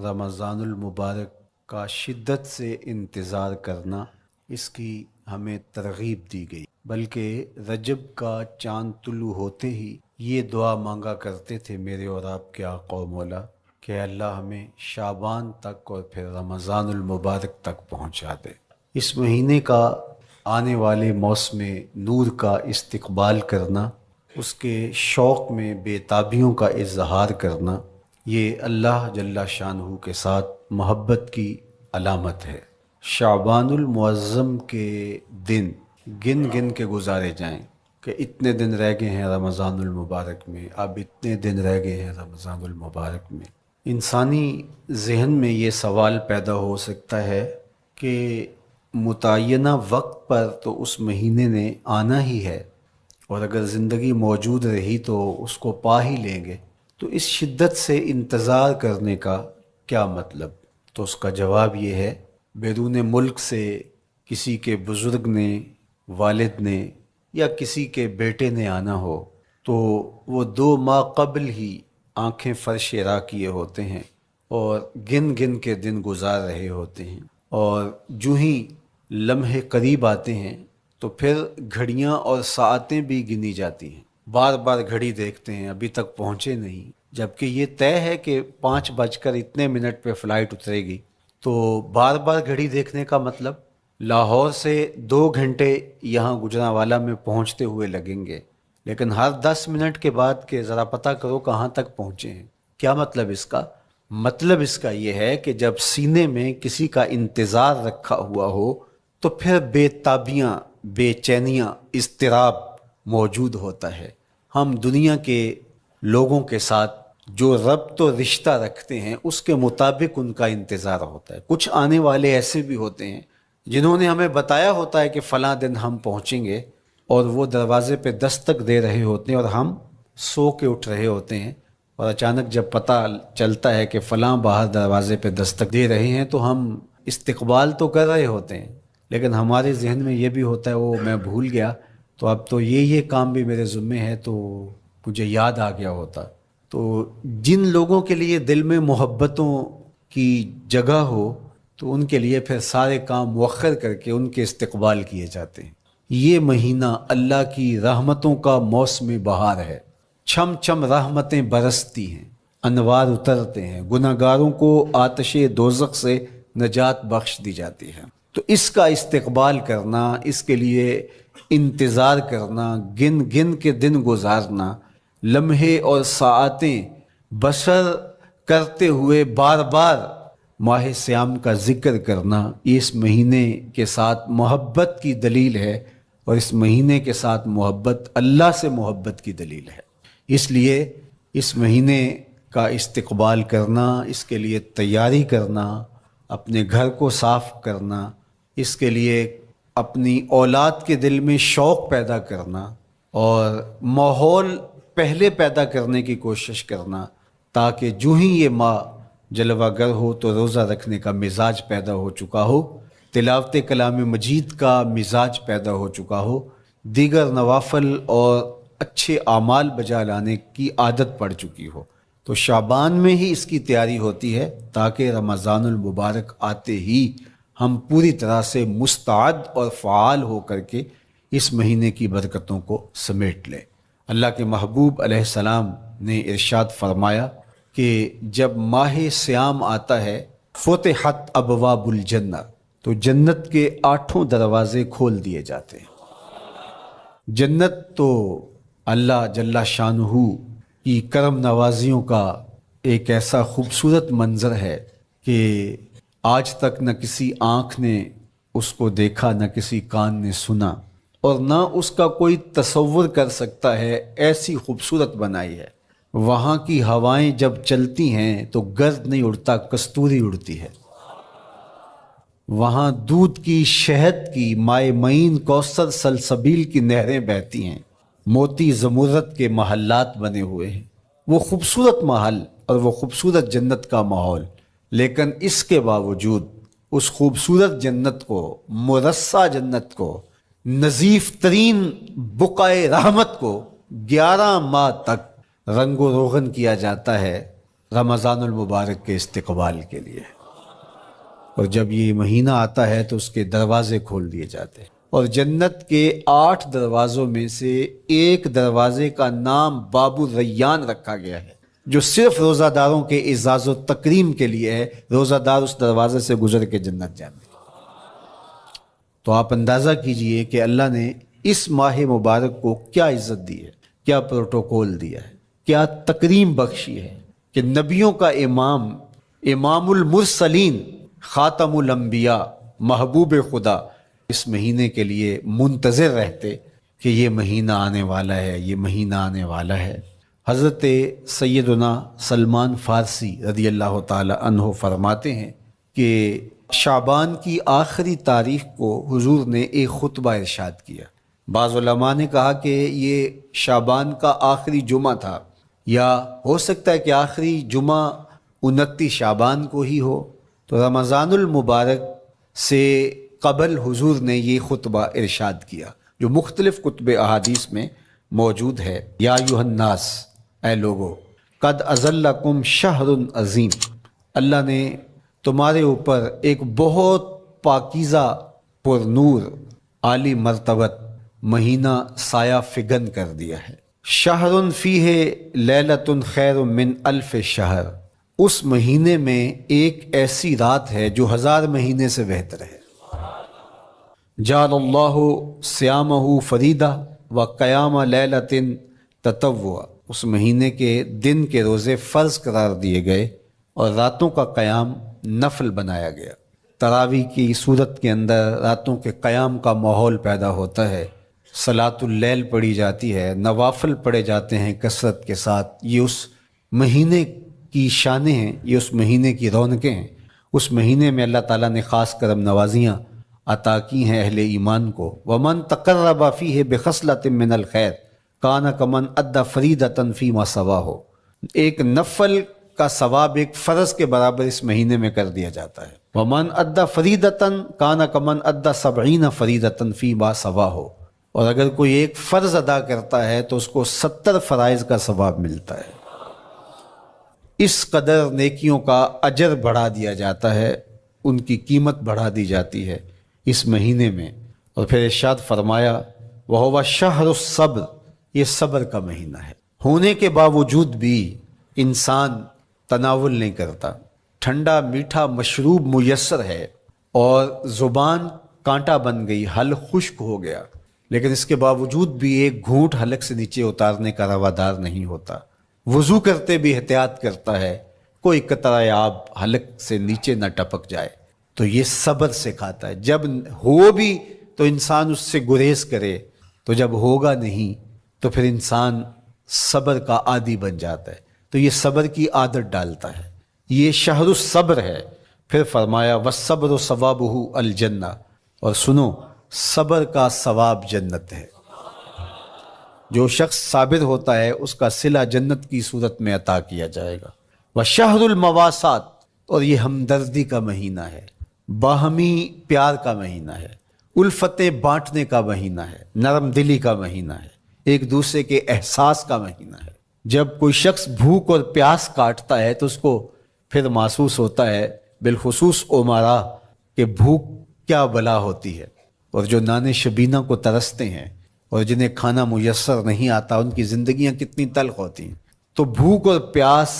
رمضان المبارک کا شدت سے انتظار کرنا، اس کی ہمیں ترغیب دی گئی، بلکہ رجب کا چاند طلوع ہوتے ہی یہ دعا مانگا کرتے تھے میرے اور آپ کے آقا و مولا کہ اللہ ہمیں شعبان تک اور پھر رمضان المبارک تک پہنچا دے۔ اس مہینے کا آنے والے موسم نور کا استقبال کرنا، اس کے شوق میں بے تابیوں کا اظہار کرنا، یہ اللہ جل شانہ کے ساتھ محبت کی علامت ہے۔ شعبان المعظم کے دن گن گن کے گزارے جائیں کہ اتنے دن رہ گئے ہیں رمضان المبارک میں، اب اتنے دن رہ گئے ہیں رمضان المبارک میں۔ انسانی ذہن میں یہ سوال پیدا ہو سکتا ہے کہ متعینہ وقت پر تو اس مہینے نے آنا ہی ہے، اور اگر زندگی موجود رہی تو اس کو پا ہی لیں گے، تو اس شدت سے انتظار کرنے کا کیا مطلب؟ تو اس کا جواب یہ ہے، بیرون ملک سے کسی کے بزرگ نے، والد نے یا کسی کے بیٹے نے آنا ہو تو وہ 2 ماہ قبل ہی آنکھیں فرش راہ کیے ہوتے ہیں اور گن گن کے دن گزار رہے ہوتے ہیں، اور جو ہی لمحے قریب آتے ہیں تو پھر گھڑیاں اور ساعتیں بھی گنی جاتی ہیں، بار بار گھڑی دیکھتے ہیں ابھی تک پہنچے نہیں، جبکہ یہ طے ہے کہ 5:02 پہ فلائٹ اترے گی۔ تو بار بار گھڑی دیکھنے کا مطلب لاہور سے 2 گھنٹے یہاں گجرانوالہ میں پہنچتے ہوئے لگیں گے، لیکن ہر 10 منٹ کے بعد کہ ذرا پتہ کرو کہاں تک پہنچے ہیں۔ کیا مطلب اس کا؟ مطلب اس کا یہ ہے کہ جب سینے میں کسی کا انتظار رکھا ہوا ہو تو پھر بے تابیاں، بے چینیاں، اضطراب موجود ہوتا ہے۔ ہم دنیا کے لوگوں کے ساتھ جو ربط و رشتہ رکھتے ہیں اس کے مطابق ان کا انتظار ہوتا ہے۔ کچھ آنے والے ایسے بھی ہوتے ہیں جنہوں نے ہمیں بتایا ہوتا ہے کہ فلاں دن ہم پہنچیں گے، اور وہ دروازے پہ دستک دے رہے ہوتے ہیں اور ہم سو کے اٹھ رہے ہوتے ہیں، اور اچانک جب پتہ چلتا ہے کہ فلاں باہر دروازے پہ دستک دے رہے ہیں تو ہم استقبال تو کر رہے ہوتے ہیں، لیکن ہمارے ذہن میں یہ بھی ہوتا ہے وہ میں بھول گیا، تو اب تو یہ کام بھی میرے ذمے ہے تو مجھے یاد آ گیا ہوتا۔ تو جن لوگوں کے لیے دل میں محبتوں کی جگہ ہو تو ان کے لیے پھر سارے کام مؤخر کر کے ان کے استقبال کیے جاتے ہیں۔ یہ مہینہ اللہ کی رحمتوں کا موسم بہار ہے، چھم چھم رحمتیں برستی ہیں، انوار اترتے ہیں، گناہ گاروں کو آتش دوزخ سے نجات بخش دی جاتی ہے۔ تو اس کا استقبال کرنا، اس کے لیے انتظار کرنا، گن گن کے دن گزارنا، لمحے اور ساعتیں بسر کرتے ہوئے بار بار ماہ سیام کا ذکر کرنا، اس مہینے کے ساتھ محبت کی دلیل ہے، اور اس مہینے کے ساتھ محبت اللہ سے محبت کی دلیل ہے۔ اس لیے اس مہینے کا استقبال کرنا، اس کے لیے تیاری کرنا، اپنے گھر کو صاف کرنا، اس کے لیے اپنی اولاد کے دل میں شوق پیدا کرنا اور ماحول پہلے پیدا کرنے کی کوشش کرنا، تاکہ جو ہی یہ ماہ جلوہ گر ہو تو روزہ رکھنے کا مزاج پیدا ہو چکا ہو، تلاوت کلام مجید کا مزاج پیدا ہو چکا ہو، دیگر نوافل اور اچھے اعمال بجا لانے کی عادت پڑ چکی ہو۔ تو شعبان میں ہی اس کی تیاری ہوتی ہے تاکہ رمضان المبارک آتے ہی ہم پوری طرح سے مستعد اور فعال ہو کر کے اس مہینے کی برکتوں کو سمیٹ لیں۔ اللہ کے محبوب علیہ السلام نے ارشاد فرمایا کہ جب ماہ سیام آتا ہے فتحت ابواب الجنہ، تو جنت کے 8 دروازے کھول دیے جاتے ہیں۔ جنت تو اللہ جل شانہ کی کرم نوازیوں کا ایک ایسا خوبصورت منظر ہے کہ آج تک نہ کسی آنکھ نے اس کو دیکھا، نہ کسی کان نے سنا، اور نہ اس کا کوئی تصور کر سکتا ہے، ایسی خوبصورت بنائی ہے۔ وہاں کی ہوائیں جب چلتی ہیں تو گرد نہیں اڑتا، کستوری اڑتی ہے۔ وہاں دودھ کی، شہد کی، مائے معین، کوثر، سلسبیل کی نہریں بہتی ہیں، موتی زمرد کے محلات بنے ہوئے ہیں۔ وہ خوبصورت محل اور وہ خوبصورت جنت کا ماحول، لیکن اس کے باوجود اس خوبصورت جنت کو، مرصع جنت کو، نظیف ترین بقعۂ رحمت کو 11 ماہ تک رنگ و روغن کیا جاتا ہے رمضان المبارک کے استقبال کے لیے، اور جب یہ مہینہ آتا ہے تو اس کے دروازے کھول دیے جاتے ہیں، اور جنت کے 8 دروازوں میں سے ایک دروازے کا نام باب الریان رکھا گیا ہے۔ جو صرف روزہ داروں کے اعزاز و تکریم کے لیے ہے، روزہ دار اس دروازے سے گزر کے جنت جانے۔ تو آپ اندازہ کیجئے کہ اللہ نے اس ماہ مبارک کو کیا عزت دی ہے، کیا پروٹوکول دیا ہے، کیا تکریم بخشی ہے کہ نبیوں کا امام، امام المرسلین، خاتم الانبیاء، محبوب خدا اس مہینے کے لیے منتظر رہتے کہ یہ مہینہ آنے والا ہے، یہ مہینہ آنے والا ہے۔ حضرت سیدنا سلمان فارسی رضی اللہ تعالی عنہ فرماتے ہیں کہ شعبان کی آخری تاریخ کو حضور نے ایک خطبہ ارشاد کیا۔ بعض علماء نے کہا کہ یہ شعبان کا آخری جمعہ تھا، یا ہو سکتا ہے کہ آخری جمعہ 29 شعبان کو ہی ہو۔ تو رمضان المبارک سے قبل حضور نے یہ خطبہ ارشاد کیا جو مختلف کتب احادیث میں موجود ہے۔ یا ایھا الناس، اے لوگو، قد اذلکم شہر عظیم، اللہ نے تمہارے اوپر ایک بہت پاکیزہ، پر نور، عالی مرتبت مہینہ سایہ فگن کر دیا ہے۔ شہر فیہ لیلۃ خیر من الف شہر، اس مہینے میں ایک ایسی رات ہے جو 1000 مہینے سے بہتر ہے۔ جعل اللہ صیامہ فریدہ و قیام لیلۃ تطوع، اس مہینے کے دن کے روزے فرض قرار دیے گئے اور راتوں کا قیام نفل بنایا گیا۔ تراویح کی صورت کے اندر راتوں کے قیام کا ماحول پیدا ہوتا ہے، صلاۃ اللیل پڑھی جاتی ہے، نوافل پڑھے جاتے ہیں کثرت کے ساتھ۔ یہ اس مہینے کی شانیں ہیں، یہ اس مہینے کی رونقیں ہیں۔ اس مہینے میں اللہ تعالیٰ نے خاص کرم نوازیاں عطا کی ہیں اہل ایمان کو۔ ومن تقرب فیہ بخصلۃ من الخیر کان کمن ادی فریضۃ فیما سواہ، ایک نفل کا ثواب ایک فرض کے برابر اس مہینے میں کر دیا جاتا ہے۔ ومن ادی فریضۃ کان کمن ادی 70 فریضۃ فیما سواہ، اور اگر کوئی ایک فرض ادا کرتا ہے تو اس کو 70 فرائض کا ثواب ملتا ہے۔ اس قدر نیکیوں کا اجر بڑھا دیا جاتا ہے، ان کی قیمت بڑھا دی جاتی ہے اس مہینے میں۔ اور پھر ارشاد فرمایا وَهُوَ شَهْرُ الصَّبْرِ، یہ صبر کا مہینہ ہے۔ ہونے کے باوجود بھی انسان تناول نہیں کرتا، ٹھنڈا میٹھا مشروب میسر ہے اور زبان کانٹا بن گئی، حلق خشک ہو گیا، لیکن اس کے باوجود بھی ایک گھونٹ حلق سے نیچے اتارنے کا روادار نہیں ہوتا۔ وضو کرتے بھی احتیاط کرتا ہے کوئی قطرہ آب حلق سے نیچے نہ ٹپک جائے۔ تو یہ صبر سکھاتا ہے، جب ہو بھی تو انسان اس سے گریز کرے، تو جب ہوگا نہیں تو پھر انسان صبر کا عادی بن جاتا ہے، تو یہ صبر کی عادت ڈالتا ہے۔ یہ شہر الصبر ہے۔ پھر فرمایا والصبر ثوابہ الجنہ، اور سنو صبر کا ثواب جنت ہے۔ جو شخص صابر ہوتا ہے اس کا صلہ جنت کی صورت میں عطا کیا جائے گا۔ وشہر المواسات، اور یہ ہمدردی کا مہینہ ہے، باہمی پیار کا مہینہ ہے، الفتیں بانٹنے کا مہینہ ہے، نرم دلی کا مہینہ ہے، ایک دوسرے کے احساس کا مہینہ ہے۔ جب کوئی شخص بھوک اور پیاس کاٹتا ہے تو اس کو پھر محسوس ہوتا ہے، بالخصوص امراء، کہ بھوک کیا بلا ہوتی ہے، اور جو نان شبینہ کو ترستے ہیں اور جنہیں کھانا میسر نہیں آتا ان کی زندگیاں کتنی تلخ ہوتی ہیں۔ تو بھوک اور پیاس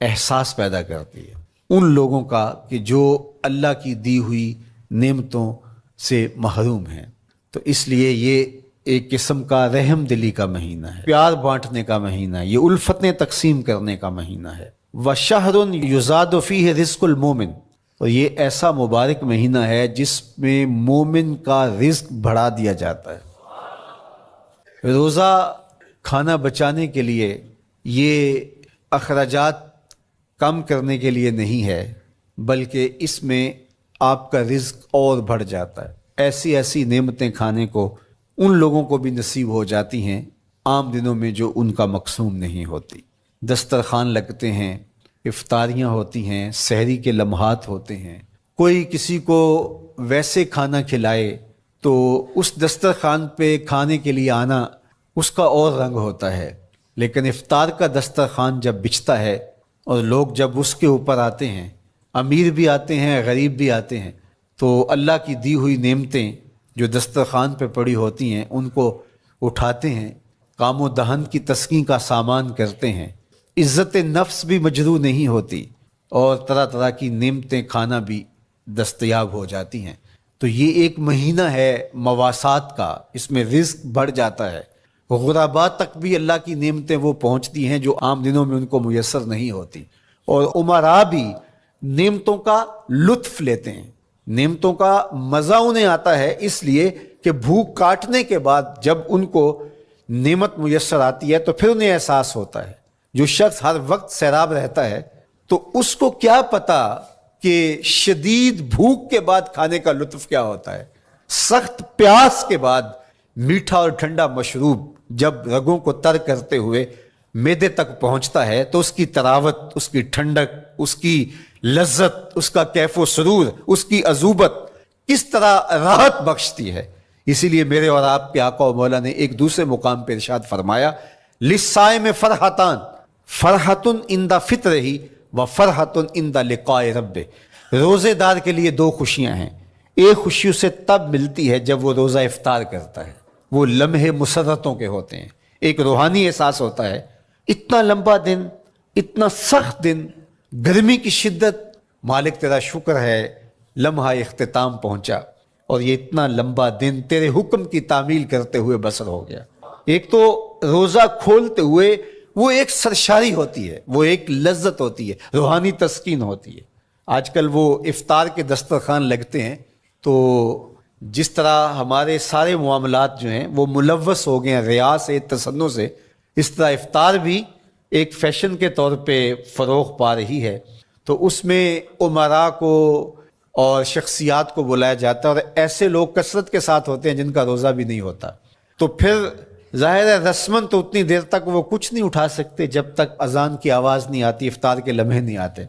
احساس پیدا کرتی ہے ان لوگوں کا کہ جو اللہ کی دی ہوئی نعمتوں سے محروم ہیں۔ تو اس لیے یہ ایک قسم کا رحم دلی کا مہینہ ہے، پیار بانٹنے کا مہینہ ہے، یہ الفتیں تقسیم کرنے کا مہینہ ہے۔ وَشَهْرٌ يُزَادُ فِيهِ رِزْقُ الْمُؤْمِنِ، اور یہ ایسا مبارک مہینہ ہے جس میں مومن کا رزق بڑھا دیا جاتا ہے۔ روزہ کھانا بچانے کے لیے، یہ اخراجات کم کرنے کے لیے نہیں ہے، بلکہ اس میں آپ کا رزق اور بڑھ جاتا ہے۔ ایسی ایسی نعمتیں کھانے کو ان لوگوں کو بھی نصیب ہو جاتی ہیں عام دنوں میں جو ان کا مقسوم نہیں ہوتی۔ دسترخوان لگتے ہیں، افطاریاں ہوتی ہیں، سحری کے لمحات ہوتے ہیں، کوئی کسی کو ویسے کھانا کھلائے تو اس دسترخوان پہ کھانے کے لیے آنا اس کا اور رنگ ہوتا ہے۔ لیکن افطار کا دسترخوان جب بچھتا ہے اور لوگ جب اس کے اوپر آتے ہیں، امیر بھی آتے ہیں، غریب بھی آتے ہیں، تو اللہ کی دی ہوئی نعمتیں جو دسترخوان پہ پڑی ہوتی ہیں ان کو اٹھاتے ہیں، کام و دہن کی تسکین کا سامان کرتے ہیں، عزت نفس بھی مجروح نہیں ہوتی اور طرح طرح کی نعمتیں کھانا بھی دستیاب ہو جاتی ہیں۔ تو یہ ایک مہینہ ہے مواسات کا، اس میں رزق بڑھ جاتا ہے، غرباء تک بھی اللہ کی نعمتیں وہ پہنچتی ہیں جو عام دنوں میں ان کو میسر نہیں ہوتی، اور امراء بھی نعمتوں کا لطف لیتے ہیں، نعمتوں کا مزہ انہیں آتا ہے، اس لیے کہ بھوک کاٹنے کے بعد جب ان کو نعمت میسر آتی ہے تو پھر انہیں احساس ہوتا ہے۔ جو شخص ہر وقت سیراب رہتا ہے تو اس کو کیا پتا کہ شدید بھوک کے بعد کھانے کا لطف کیا ہوتا ہے۔ سخت پیاس کے بعد میٹھا اور ٹھنڈا مشروب جب رگوں کو تر کرتے ہوئے معدے تک پہنچتا ہے تو اس کی تراوت، اس کی ٹھنڈک، اس کی لذت، اس کا کیف و سرور، اس کی عذوبت کس طرح راحت بخشتی ہے۔ اسی لیے میرے اور آپ کے آقا و مولا نے ایک دوسرے مقام پہ ارشاد فرمایا، للصائم فرحتان، فرحۃ عند فطرہ و فرحۃ عند لقاء رب۔ روزے دار کے لیے دو خوشیاں ہیں، ایک خوشی اسے تب ملتی ہے جب وہ روزہ افطار کرتا ہے، وہ لمحے مسرتوں کے ہوتے ہیں، ایک روحانی احساس ہوتا ہے، اتنا لمبا دن، اتنا سخت دن، گرمی کی شدت، مالک تیرا شکر ہے لمحہ اختتام پہنچا اور یہ اتنا لمبا دن تیرے حکم کی تعمیل کرتے ہوئے بسر ہو گیا۔ ایک تو روزہ کھولتے ہوئے وہ ایک سرشاری ہوتی ہے، وہ ایک لذت ہوتی ہے، روحانی تسکین ہوتی ہے۔ آج کل وہ افطار کے دسترخوان لگتے ہیں تو جس طرح ہمارے سارے معاملات جو ہیں وہ ملوث ہو گئے ہیں ریا سے، تصنع سے، اس طرح افطار بھی ایک فیشن کے طور پہ فروغ پا رہی ہے۔ تو اس میں امراء کو اور شخصیات کو بلایا جاتا ہے اور ایسے لوگ کثرت کے ساتھ ہوتے ہیں جن کا روزہ بھی نہیں ہوتا، تو پھر ظاہر ہے رسماً تو اتنی دیر تک وہ کچھ نہیں اٹھا سکتے جب تک اذان کی آواز نہیں آتی، افطار کے لمحے نہیں آتے۔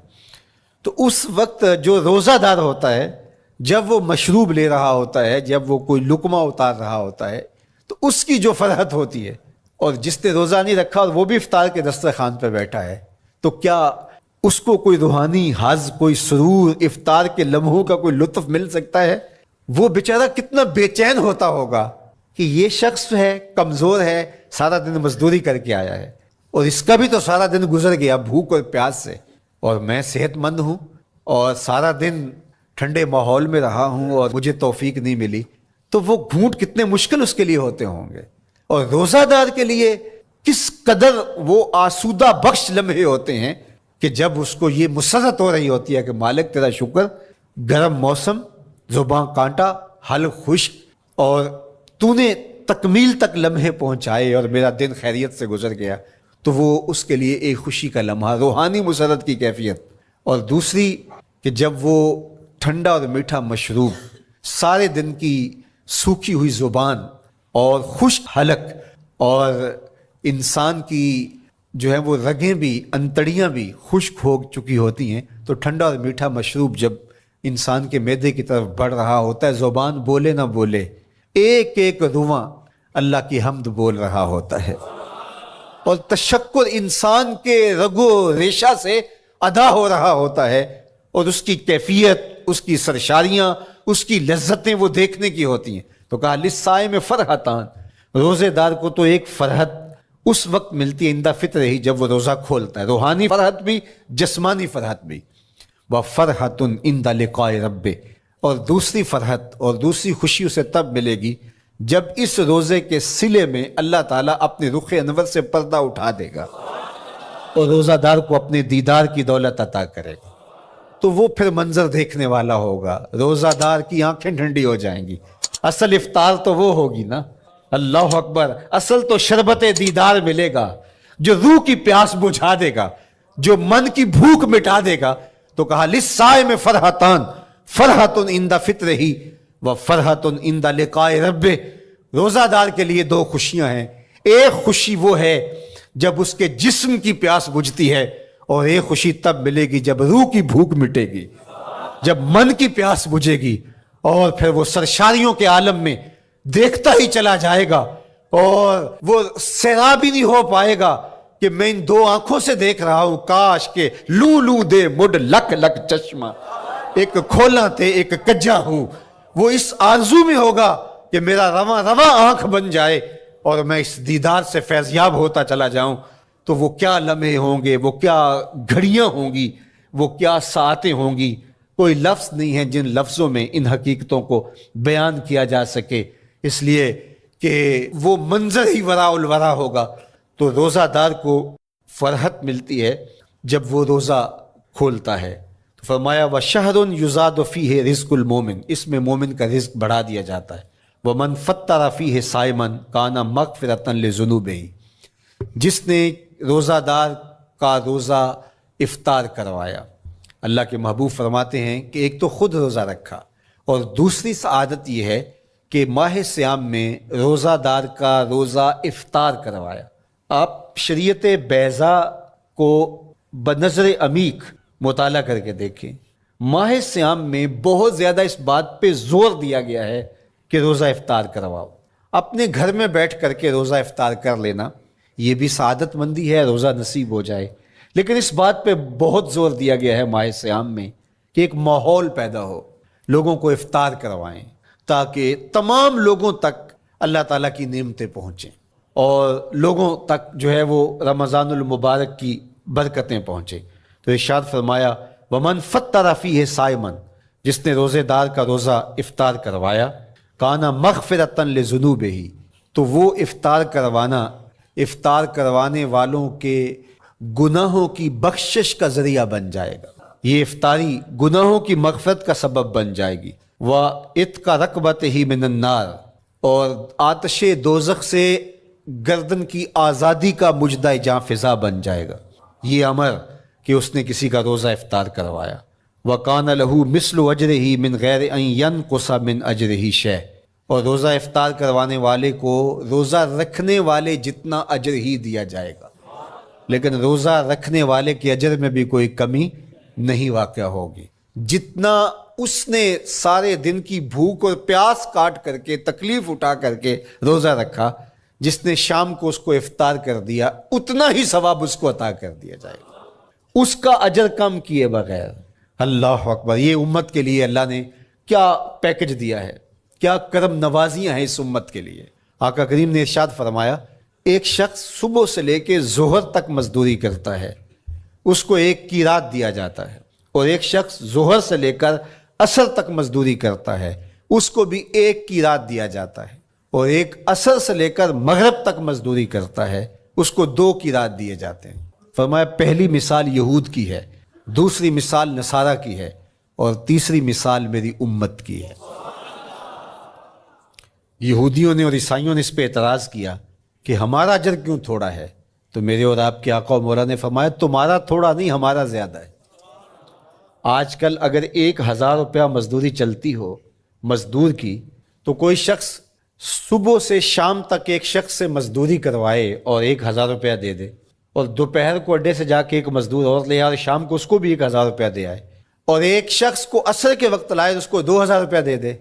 تو اس وقت جو روزہ دار ہوتا ہے جب وہ مشروب لے رہا ہوتا ہے، جب وہ کوئی لقمہ اتار رہا ہوتا ہے، تو اس کی جو فرحت ہوتی ہے، اور جس نے روزہ نہیں رکھا اور وہ بھی افطار کے دسترخوان پہ بیٹھا ہے، تو کیا اس کو کوئی روحانی حظ، کوئی سرور، افطار کے لمحوں کا کوئی لطف مل سکتا ہے؟ وہ بیچارہ کتنا بے چین ہوتا ہوگا کہ یہ شخص ہے، کمزور ہے، سارا دن مزدوری کر کے آیا ہے اور اس کا بھی تو سارا دن گزر گیا بھوک اور پیاس سے، اور میں صحت مند ہوں اور سارا دن ٹھنڈے ماحول میں رہا ہوں اور مجھے توفیق نہیں ملی، تو وہ گھونٹ کتنے مشکل اس کے لیے ہوتے ہوں گے۔ اور روزہ دار کے لیے کس قدر وہ آسودہ بخش لمحے ہوتے ہیں کہ جب اس کو یہ مسرت ہو رہی ہوتی ہے کہ مالک تیرا شکر، گرم موسم، زباں کانٹا، حلق خشک، اور تو نے تکمیل تک لمحے پہنچائے اور میرا دن خیریت سے گزر گیا، تو وہ اس کے لیے ایک خوشی کا لمحہ، روحانی مسرت کی کیفیت۔ اور دوسری کہ جب وہ ٹھنڈا اور میٹھا مشروب، سارے دن کی سوکھی ہوئی زبان اور خشک حلق، اور انسان کی جو ہے وہ رگیں بھی، انتڑیاں بھی خشک ہو چکی ہوتی ہیں، تو ٹھنڈا اور میٹھا مشروب جب انسان کے معدے کی طرف بڑھ رہا ہوتا ہے، زبان بولے نہ بولے، ایک ایک رواں اللہ کی حمد بول رہا ہوتا ہے، اور تشکر انسان کے رگو ریشہ سے ادا ہو رہا ہوتا ہے، اور اس کی کیفیت، اس کی سرشاریاں، اس کی لذتیں وہ دیکھنے کی ہوتی ہیں۔ تو کہا للصائم فرحتان، روزے دار کو تو ایک فرحت اس وقت ملتی ہے عند فطرہ ہی، جب وہ روزہ کھولتا ہے، روحانی فرحت بھی، جسمانی فرحت بھی، وفرحۃ عند لقاء رب، اور دوسری فرحت اور دوسری خوشی اسے تب ملے گی جب اس روزے کے صلے میں اللہ تعالیٰ اپنے رخ انور سے پردہ اٹھا دے گا اور روزہ دار کو اپنے دیدار کی دولت عطا کرے گا، تو وہ پھر منظر دیکھنے والا ہوگا، روزہ دار کی آنکھیں ٹھنڈی ہو جائیں گی۔ اصل افطار تو وہ ہوگی نا، اللہ اکبر، اصل تو شربت دیدار ملے گا جو روح کی پیاس بجھا دے گا، جو من کی بھوک مٹا دے گا۔ تو کہا للصائم فرحتان، فرحۃ عند فطرہ و فرحۃ عند لقاء رب، روزہ دار کے لیے دو خوشیاں ہیں، ایک خوشی وہ ہے جب اس کے جسم کی پیاس بجھتی ہے، اور ایک خوشی تب ملے گی جب روح کی بھوک مٹے گی، جب من کی پیاس بجھے گی، اور پھر وہ سرشاریوں کے عالم میں دیکھتا ہی چلا جائے گا، اور وہ سیراب ہی نہیں ہو پائے گا کہ میں ان دو آنکھوں سے دیکھ رہا ہوں، کاش کہ لوں لوں دے مڈ لک لک چشمہ، ایک کھولا تے ایک کجا ہوں۔ وہ اس آرزو میں ہوگا کہ میرا رواں رواں آنکھ بن جائے اور میں اس دیدار سے فیضیاب ہوتا چلا جاؤں۔ تو وہ کیا لمحے ہوں گے، وہ کیا گھڑیاں ہوں گی، وہ کیا ساعتیں ہوں گی، کوئی لفظ نہیں ہے جن لفظوں میں ان حقیقتوں کو بیان کیا جا سکے، اس لیے کہ وہ منظر ہی وراء الورا ہوگا۔ تو روزہ دار کو فرحت ملتی ہے جب وہ روزہ کھولتا ہے۔ تو فرمایا وَشَهْرٌ يُزَادُ فِيهِ رِزْقُ الْمُؤْمِنِ، اس میں مومن کا رزق بڑھا دیا جاتا ہے۔ وَمَنْ فَطَّرَ فِيهِ صَائِمًا كَانَ مَغْفِرَةً لِذُنُوبِهِ، جس نے روزہ دار کا روزہ افطار کروایا۔ اللہ کے محبوب فرماتے ہیں کہ ایک تو خود روزہ رکھا، اور دوسری سعادت یہ ہے کہ ماہ صیام میں روزہ دار کا روزہ افطار کروایا۔ آپ شریعت بیضاء کو بنظر عمیق مطالعہ کر کے دیکھیں، ماہ صیام میں بہت زیادہ اس بات پہ زور دیا گیا ہے کہ روزہ افطار کرواؤ۔ اپنے گھر میں بیٹھ کر کے روزہ افطار کر لینا یہ بھی سعادت مندی ہے، روزہ نصیب ہو جائے، لیکن اس بات پہ بہت زور دیا گیا ہے ماہ صیام میں کہ ایک ماحول پیدا ہو، لوگوں کو افطار کروائیں تاکہ تمام لوگوں تک اللہ تعالیٰ کی نعمتیں پہنچیں اور لوگوں تک جو ہے وہ رمضان المبارک کی برکتیں پہنچیں۔ تو ارشاد فرمایا وَمَنْ فَطَّرَ فِيهِ صَائِمًا، جس نے روزے دار کا روزہ افطار کروایا، کانا مغفرۃ لذنوبہ، تو وہ افطار کروانے والوں کے گناہوں کی بخشش کا ذریعہ بن جائے گا۔ یہ افطاری گناہوں کی مغفرت کا سبب بن جائے گی۔ وَعِتْقَ رَقْبَتِهِ مِنَ النَّارِ، اور آتش دوزخ سے گردن کی آزادی کا مجدہ جاں فضا بن جائے گا یہ امر کہ اس نے کسی کا روزہ افطار کروایا۔ وَقَانَ لَهُ مِثْلُ أَجْرِهِ مِنْ غَيْرِ أَنْ يَنْقُصَ مِنْ أَجْرِهِ شَيْءٌ، اور روزہ افطار کروانے والے کو روزہ رکھنے والے جتنا اجر ہی دیا جائے گا، لیکن روزہ رکھنے والے کے اجر میں بھی کوئی کمی نہیں واقع ہوگی۔ جتنا اس نے سارے دن کی بھوک اور پیاس کاٹ کر کے تکلیف اٹھا کر کے روزہ رکھا، جس نے شام کو اس کو افطار کر دیا اتنا ہی ثواب اس کو عطا کر دیا جائے گا، اس کا اجر کم کیے بغیر۔ اللہ اکبر، یہ امت کے لیے اللہ نے کیا پیکج دیا ہے، کیا کرم نوازیاں ہیں اس امت کے لیے۔ آقا کریم نے ارشاد فرمایا ایک شخص صبح سے لے کے ظہر تک مزدوری کرتا ہے، اس کو ایک قیراط دیا جاتا ہے، اور ایک شخص ظہر سے لے کر عصر تک مزدوری کرتا ہے، اس کو بھی ایک قیراط دیا جاتا ہے، اور ایک عصر سے لے کر مغرب تک مزدوری کرتا ہے، اس کو 2 قیراط دیے جاتے ہیں۔ فرمایا پہلی مثال یہود کی ہے، دوسری مثال نصارہ کی ہے، اور تیسری مثال میری امت کی ہے۔ یہودیوں نے اور عیسائیوں نے اس پہ اعتراض کیا کہ ہمارا اجر کیوں تھوڑا ہے، تو میرے اور آپ کے آقا و مولا نے فرمایا تمہارا تھوڑا نہیں، ہمارا زیادہ ہے۔ آج کل اگر 1000 روپیہ مزدوری چلتی ہو مزدور کی، تو کوئی شخص صبح سے شام تک ایک شخص سے مزدوری کروائے اور 1000 روپیہ دے دے، اور دوپہر کو اڈے سے جا کے ایک مزدور اور لے آئے اور شام کو اس کو بھی 1000 روپیہ دے آئے، اور ایک شخص کو عصر کے وقت لائے اس کو 2000 روپیہ دے دے،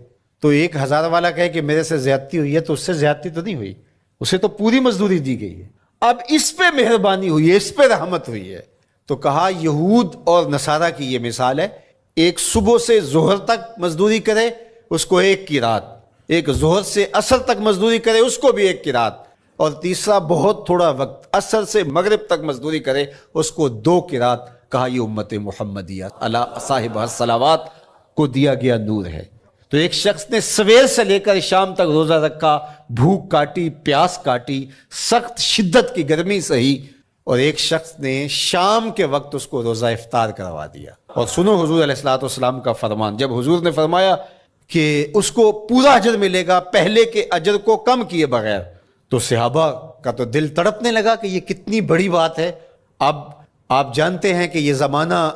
تو 1000 والا کہے کہ میرے سے زیادتی ہوئی ہے، تو اس سے زیادتی تو نہیں ہوئی، اسے تو پوری مزدوری دی گئی ہے، اب اس پہ مہربانی ہوئی ہے، اس پہ رحمت ہوئی ہے۔ تو کہا یہود اور نصارہ کی یہ مثال ہے، ایک صبح سے ظہر تک مزدوری کرے اس کو 1 قیراط، ایک ظہر سے عصر تک مزدوری کرے اس کو بھی 1 قیراط، اور تیسرا بہت تھوڑا وقت عصر سے مغرب تک مزدوری کرے اس کو 2 قیراط۔ کہا یہ امت محمدیہ علی صاحب الصلوات کو دیا گیا نور ہے۔ تو ایک شخص نے سویر سے لے کر شام تک روزہ رکھا، بھوک کاٹی، پیاس کاٹی، سخت شدت کی گرمی سہی، اور ایک شخص نے شام کے وقت اس کو روزہ افطار کروا دیا۔ اور سنو حضور علیہ الصلوۃ والسلام کا فرمان، جب حضور نے فرمایا کہ اس کو پورا اجر ملے گا پہلے کے اجر کو کم کیے بغیر، تو صحابہ کا تو دل تڑپنے لگا کہ یہ کتنی بڑی بات ہے۔ اب آپ جانتے ہیں کہ یہ زمانہ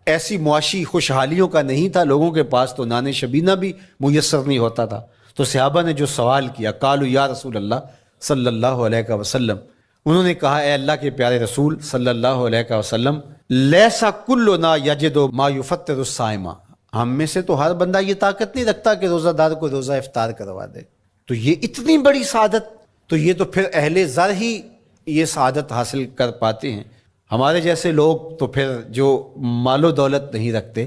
ایسی معاشی خوشحالیوں کا نہیں تھا، لوگوں کے پاس تو نان شبینہ بھی میسر نہیں ہوتا تھا، تو صحابہ نے جو سوال کیا، قالوا یا رسول اللہ صلی اللہ علیہ وسلم، انہوں نے کہا اے اللہ کے پیارے رسول صلی اللہ علیہ وسلم، لیسا کلنا یجد ما یفطر الصائم، ہم میں سے تو ہر بندہ یہ طاقت نہیں رکھتا کہ روزہ دار کو روزہ افطار کروا دے، تو یہ اتنی بڑی سعادت، تو یہ تو پھر اہل زر ہی یہ سعادت حاصل کر پاتے ہیں، ہمارے جیسے لوگ تو پھر جو مال و دولت نہیں رکھتے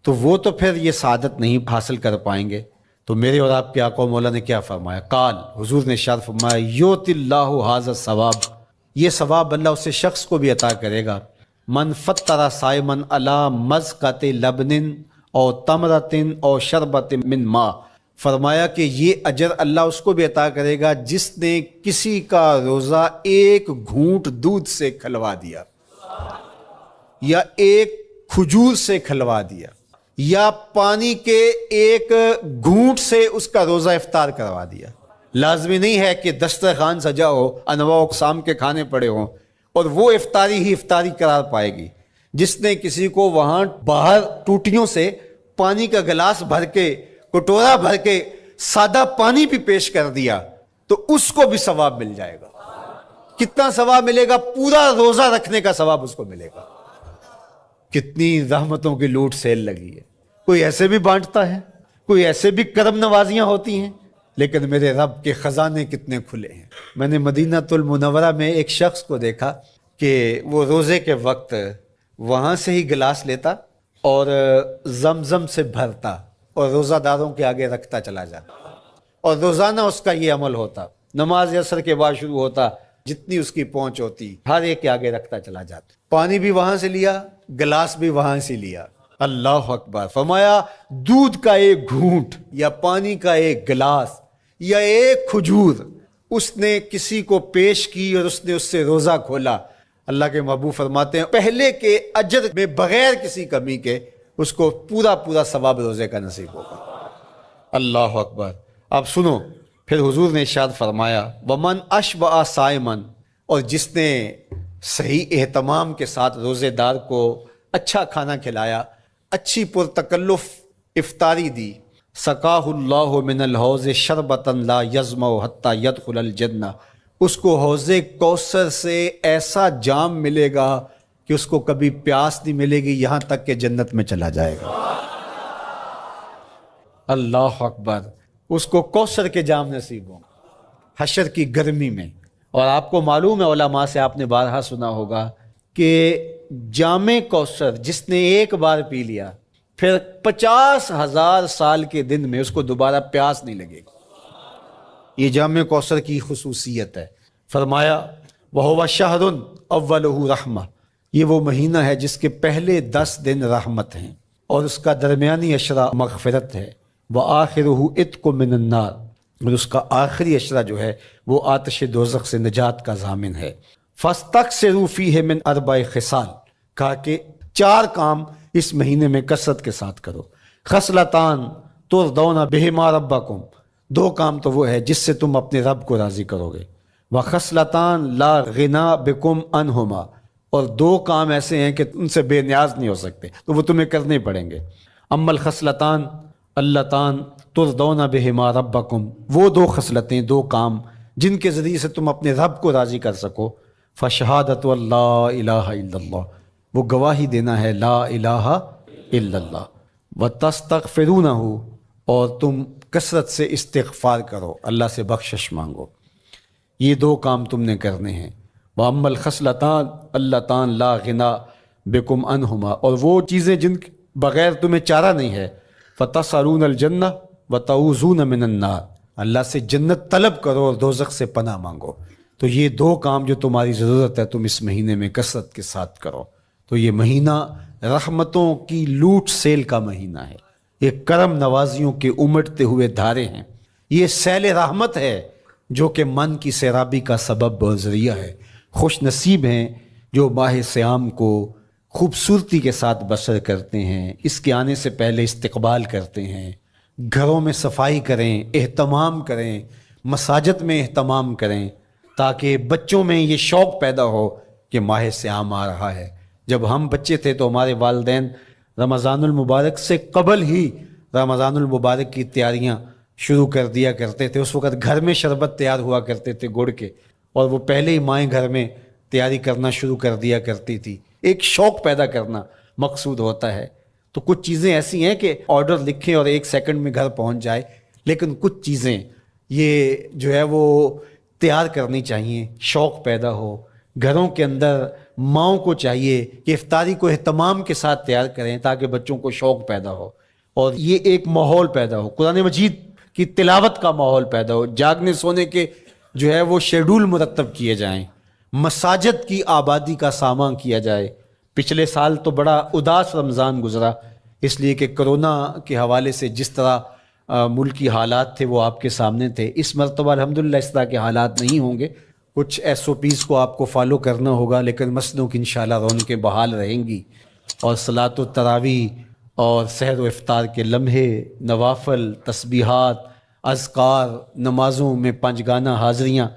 تو وہ تو پھر یہ سعادت نہیں حاصل کر پائیں گے۔ تو میرے اور آپ کے آقا و مولا نے کیا فرمایا؟ قال، حضور نے ارشاد فرمایا یؤتی اللہ ھذا الثواب، یہ ثواب اللہ اسے شخص کو بھی عطا کرے گا۔ من فطر صائمن علی مزقۃ لبن او تمرۃ او شربۃ من ماء، فرمایا کہ یہ اجر اللہ اس کو بھی عطا کرے گا جس نے کسی کا روزہ ایک گھونٹ دودھ سے کھلوا دیا، یا ایک کھجور سے کھلوا دیا، یا پانی کے ایک گھونٹ سے اس کا روزہ افطار کروا دیا۔ لازمی نہیں ہے کہ دسترخوان سجا ہو، انواع اقسام کے کھانے پڑے ہوں اور وہ افطاری ہی افطاری قرار پائے گی۔ جس نے کسی کو وہاں باہر ٹوٹیوں سے پانی کا گلاس بھر کے، کٹورا بھر کے سادہ پانی بھی پیش کر دیا تو اس کو بھی ثواب مل جائے گا۔ کتنا ثواب ملے گا؟ پورا روزہ رکھنے کا ثواب اس کو ملے گا۔ کتنی رحمتوں کی لوٹ سیل لگی ہے۔ کوئی ایسے بھی بانٹتا ہے، کوئی ایسے بھی کرم نوازیاں ہوتی ہیں، لیکن میرے رب کے خزانے کتنے کھلے ہیں۔ میں نے مدینہ المنورہ میں ایک شخص کو دیکھا کہ وہ روزے کے وقت وہاں سے ہی گلاس لیتا اور زمزم سے بھرتا اور روزہ داروں کے آگے رکھتا چلا جاتا، اور روزانہ اس کا یہ عمل ہوتا۔ نماز عصر کے بعد شروع ہوتا، جتنی اس کی پہنچ ہوتی ہر ایک کے آگے رکھتا چلا جاتا۔ پانی بھی وہاں سے لیا، گلاس بھی وہاں سے لیا۔ اللہ اکبر! فرمایا دودھ کا ایک گھونٹ یا پانی کا ایک گلاس یا ایک کھجور اس نے کسی کو پیش کی اور اس نے اس سے روزہ کھولا۔ اللہ کے محبوب فرماتے ہیں پہلے کے اجر میں بغیر کسی کمی کے اس کو پورا ثواب روزے کا نصیب ہوگا۔ اللہ اکبر! اب سنو، پھر حضور نے ارشاد فرمایا ومن اشبع صائمن، اور جس نے صحیح اہتمام کے ساتھ روزے دار کو اچھا کھانا کھلایا، اچھی پرتکلف افطاری دی، سقاہ اللہ من الحوض شربۃ لا یظمأ حتی یدخل الجنہ، اس کو حوض کوثر سے ایسا جام ملے گا کہ اس کو کبھی پیاس نہیں ملے گی یہاں تک کہ جنت میں چلا جائے گا۔ اللہ اکبر! اس کو کوثر کے جام نصیب ہوں حشر کی گرمی میں۔ اور آپ کو معلوم ہے، علماء سے آپ نے بارہا سنا ہوگا کہ جام کوثر جس نے ایک بار پی لیا پھر 50,000 سال کے دن میں اس کو دوبارہ پیاس نہیں لگے گی۔ یہ جام کوثر کی خصوصیت ہے۔ فرمایا وَهُوَ شَهْرٌ أَوَّلُهُ رَحْمَةٌ، یہ وہ مہینہ ہے جس کے پہلے 10 دن رحمت ہیں اور اس کا درمیانی عشرہ مغفرت ہے، وَآخِرُهُ عِتْقٌ مِّنَ النَّارِ، اور اس کا آخری عشرہ جو ہے وہ آتش دوزخ سے نجات کا ضامن ہے۔ فَاسْتَكْثِرُوا فِيهِ مِنْ 4 خصال، کہا کہ 4 کام اس مہینے میں کثرت کے ساتھ کرو۔ خصلتان ترضون بہما ربکم، 2 کام تو وہ ہے جس سے تم اپنے رب کو راضی کرو گے۔ وخصلتان لا غنا بکم عنہما، اور 2 کام ایسے ہیں کہ ان سے بے نیاز نہیں ہو سکتے تو وہ تمہیں کرنے پڑیں گے۔ اما الخصلتان اللتان ترضون بہما ربکم، وہ 2 خصلتیں، 2 کام جن کے ذریعے سے تم اپنے رب کو راضی کر سکو۔ فشہادت اللہ الہ الا اللہ، وہ گواہی دینا ہے لا الہ الا اللہ، وتستغفرونہ، اور تم کثرت سے استغفار کرو، اللہ سے بخشش مانگو۔ یہ 2 کام تم نے کرنے ہیں۔ وَأَمَّا الْخَصْلَتَانِ اللَّتَانِ لَا غِنَىٰ بِكُمْ عَنْهُمَا، اور وہ چیزیں جن کے بغیر تمہیں چارہ نہیں ہے۔ فَتَسْأَلُونَ الْجَنَّةَ وَتَعُوذُونَ مِنَ النَّارِ، اللہ سے جنت طلب کرو اور دوزخ سے پناہ مانگو۔ تو یہ 2 کام جو تمہاری ضرورت ہے تم اس مہینے میں کثرت کے ساتھ کرو۔ تو یہ مہینہ رحمتوں کی لوٹ سیل کا مہینہ ہے، یہ کرم نوازیوں کے امٹتے ہوئے دھارے ہیں، یہ سیل رحمت ہے جو کہ من کی سیرابی کا سبب اور ذریعہ ہے۔ خوش نصیب ہیں جو ماہ صیام کو خوبصورتی کے ساتھ بسر کرتے ہیں، اس کے آنے سے پہلے استقبال کرتے ہیں، گھروں میں صفائی کریں، اہتمام کریں، مساجد میں اہتمام کریں، تاکہ بچوں میں یہ شوق پیدا ہو کہ ماہ صیام آ رہا ہے۔ جب ہم بچے تھے تو ہمارے والدین رمضان المبارک سے قبل ہی رمضان المبارک کی تیاریاں شروع کر دیا کرتے تھے۔ اس وقت گھر میں شربت تیار ہوا کرتے تھے گڑ کے، اور وہ پہلے ہی مائیں گھر میں تیاری کرنا شروع کر دیا کرتی تھی۔ ایک شوق پیدا کرنا مقصود ہوتا ہے۔ تو کچھ چیزیں ایسی ہیں کہ آرڈر لکھیں اور 1 سیکنڈ میں گھر پہنچ جائے، لیکن کچھ چیزیں یہ جو ہے وہ تیار کرنی چاہیے، شوق پیدا ہو۔ گھروں کے اندر ماؤں کو چاہیے کہ افطاری کو اہتمام کے ساتھ تیار کریں تاکہ بچوں کو شوق پیدا ہو اور یہ ایک ماحول پیدا ہو، قرآن مجید کی تلاوت کا ماحول پیدا ہو، جاگنے سونے کے جو ہے وہ شیڈول مرتب کیے جائیں، مساجد کی آبادی کا سامان کیا جائے۔ پچھلے سال تو بڑا اداس رمضان گزرا، اس لیے کہ کرونا کے حوالے سے جس طرح ملکی حالات تھے وہ آپ کے سامنے تھے۔ اس مرتبہ الحمدللہ اس طرح کے حالات نہیں ہوں گے، کچھ ایس او پیز کو آپ کو فالو کرنا ہوگا، لیکن مسجدوں کی انشاءاللہ رونقیں بحال رہیں گی، اور صلاۃ التراویح اور سحر و افطار کے لمحے، نوافل، تسبیحات، اذکار، نمازوں میں 5 گانہ حاضریاں،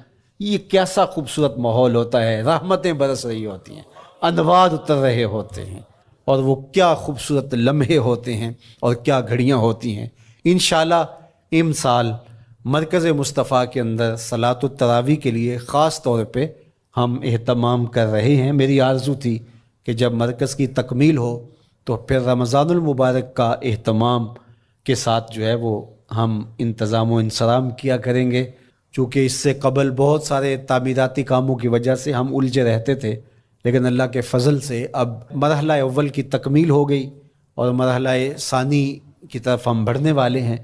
یہ کیسا خوبصورت ماحول ہوتا ہے، رحمتیں برس رہی ہوتی ہیں، انوار اتر رہے ہوتے ہیں، اور وہ کیا خوبصورت لمحے ہوتے ہیں اور کیا گھڑیاں ہوتی ہیں۔ انشاءاللہ امسال مرکز مصطفیٰ کے اندر صلاۃ التراویح کے لیے خاص طور پہ ہم اہتمام کر رہے ہیں۔ میری آرزو تھی کہ جب مرکز کی تکمیل ہو تو پھر رمضان المبارک کا اہتمام کے ساتھ جو ہے وہ ہم انتظام و انصرام کیا کریں گے، چونکہ اس سے قبل بہت سارے تعمیراتی کاموں کی وجہ سے ہم الجھے رہتے تھے، لیکن اللہ کے فضل سے اب مرحلہ اول کی تکمیل ہو گئی اور مرحلہ ثانی کی طرف ہم بڑھنے والے ہیں۔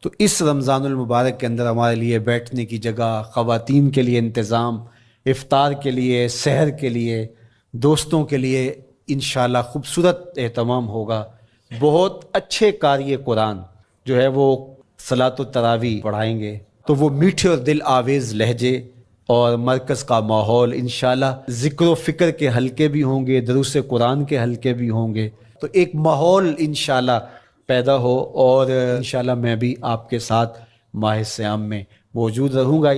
تو اس رمضان المبارک کے اندر ہمارے لیے بیٹھنے کی جگہ، خواتین کے لیے انتظام، افطار کے لیے، سحر کے لیے، دوستوں کے لیے انشاءاللہ خوبصورت اہتمام ہوگا۔ بہت اچھے قاری قرآن جو ہے وہ صلاۃ التراویح پڑھائیں گے، تو وہ میٹھے اور دل آویز لہجے اور مرکز کا ماحول انشاءاللہ ذکر و فکر کے حلقے بھی ہوں گے، دروس قرآن کے حلقے بھی ہوں گے، تو ایک ماحول انشاءاللہ پیدا ہو، اور انشاءاللہ میں بھی آپ کے ساتھ ماہ صیام میں موجود رہوں گا۔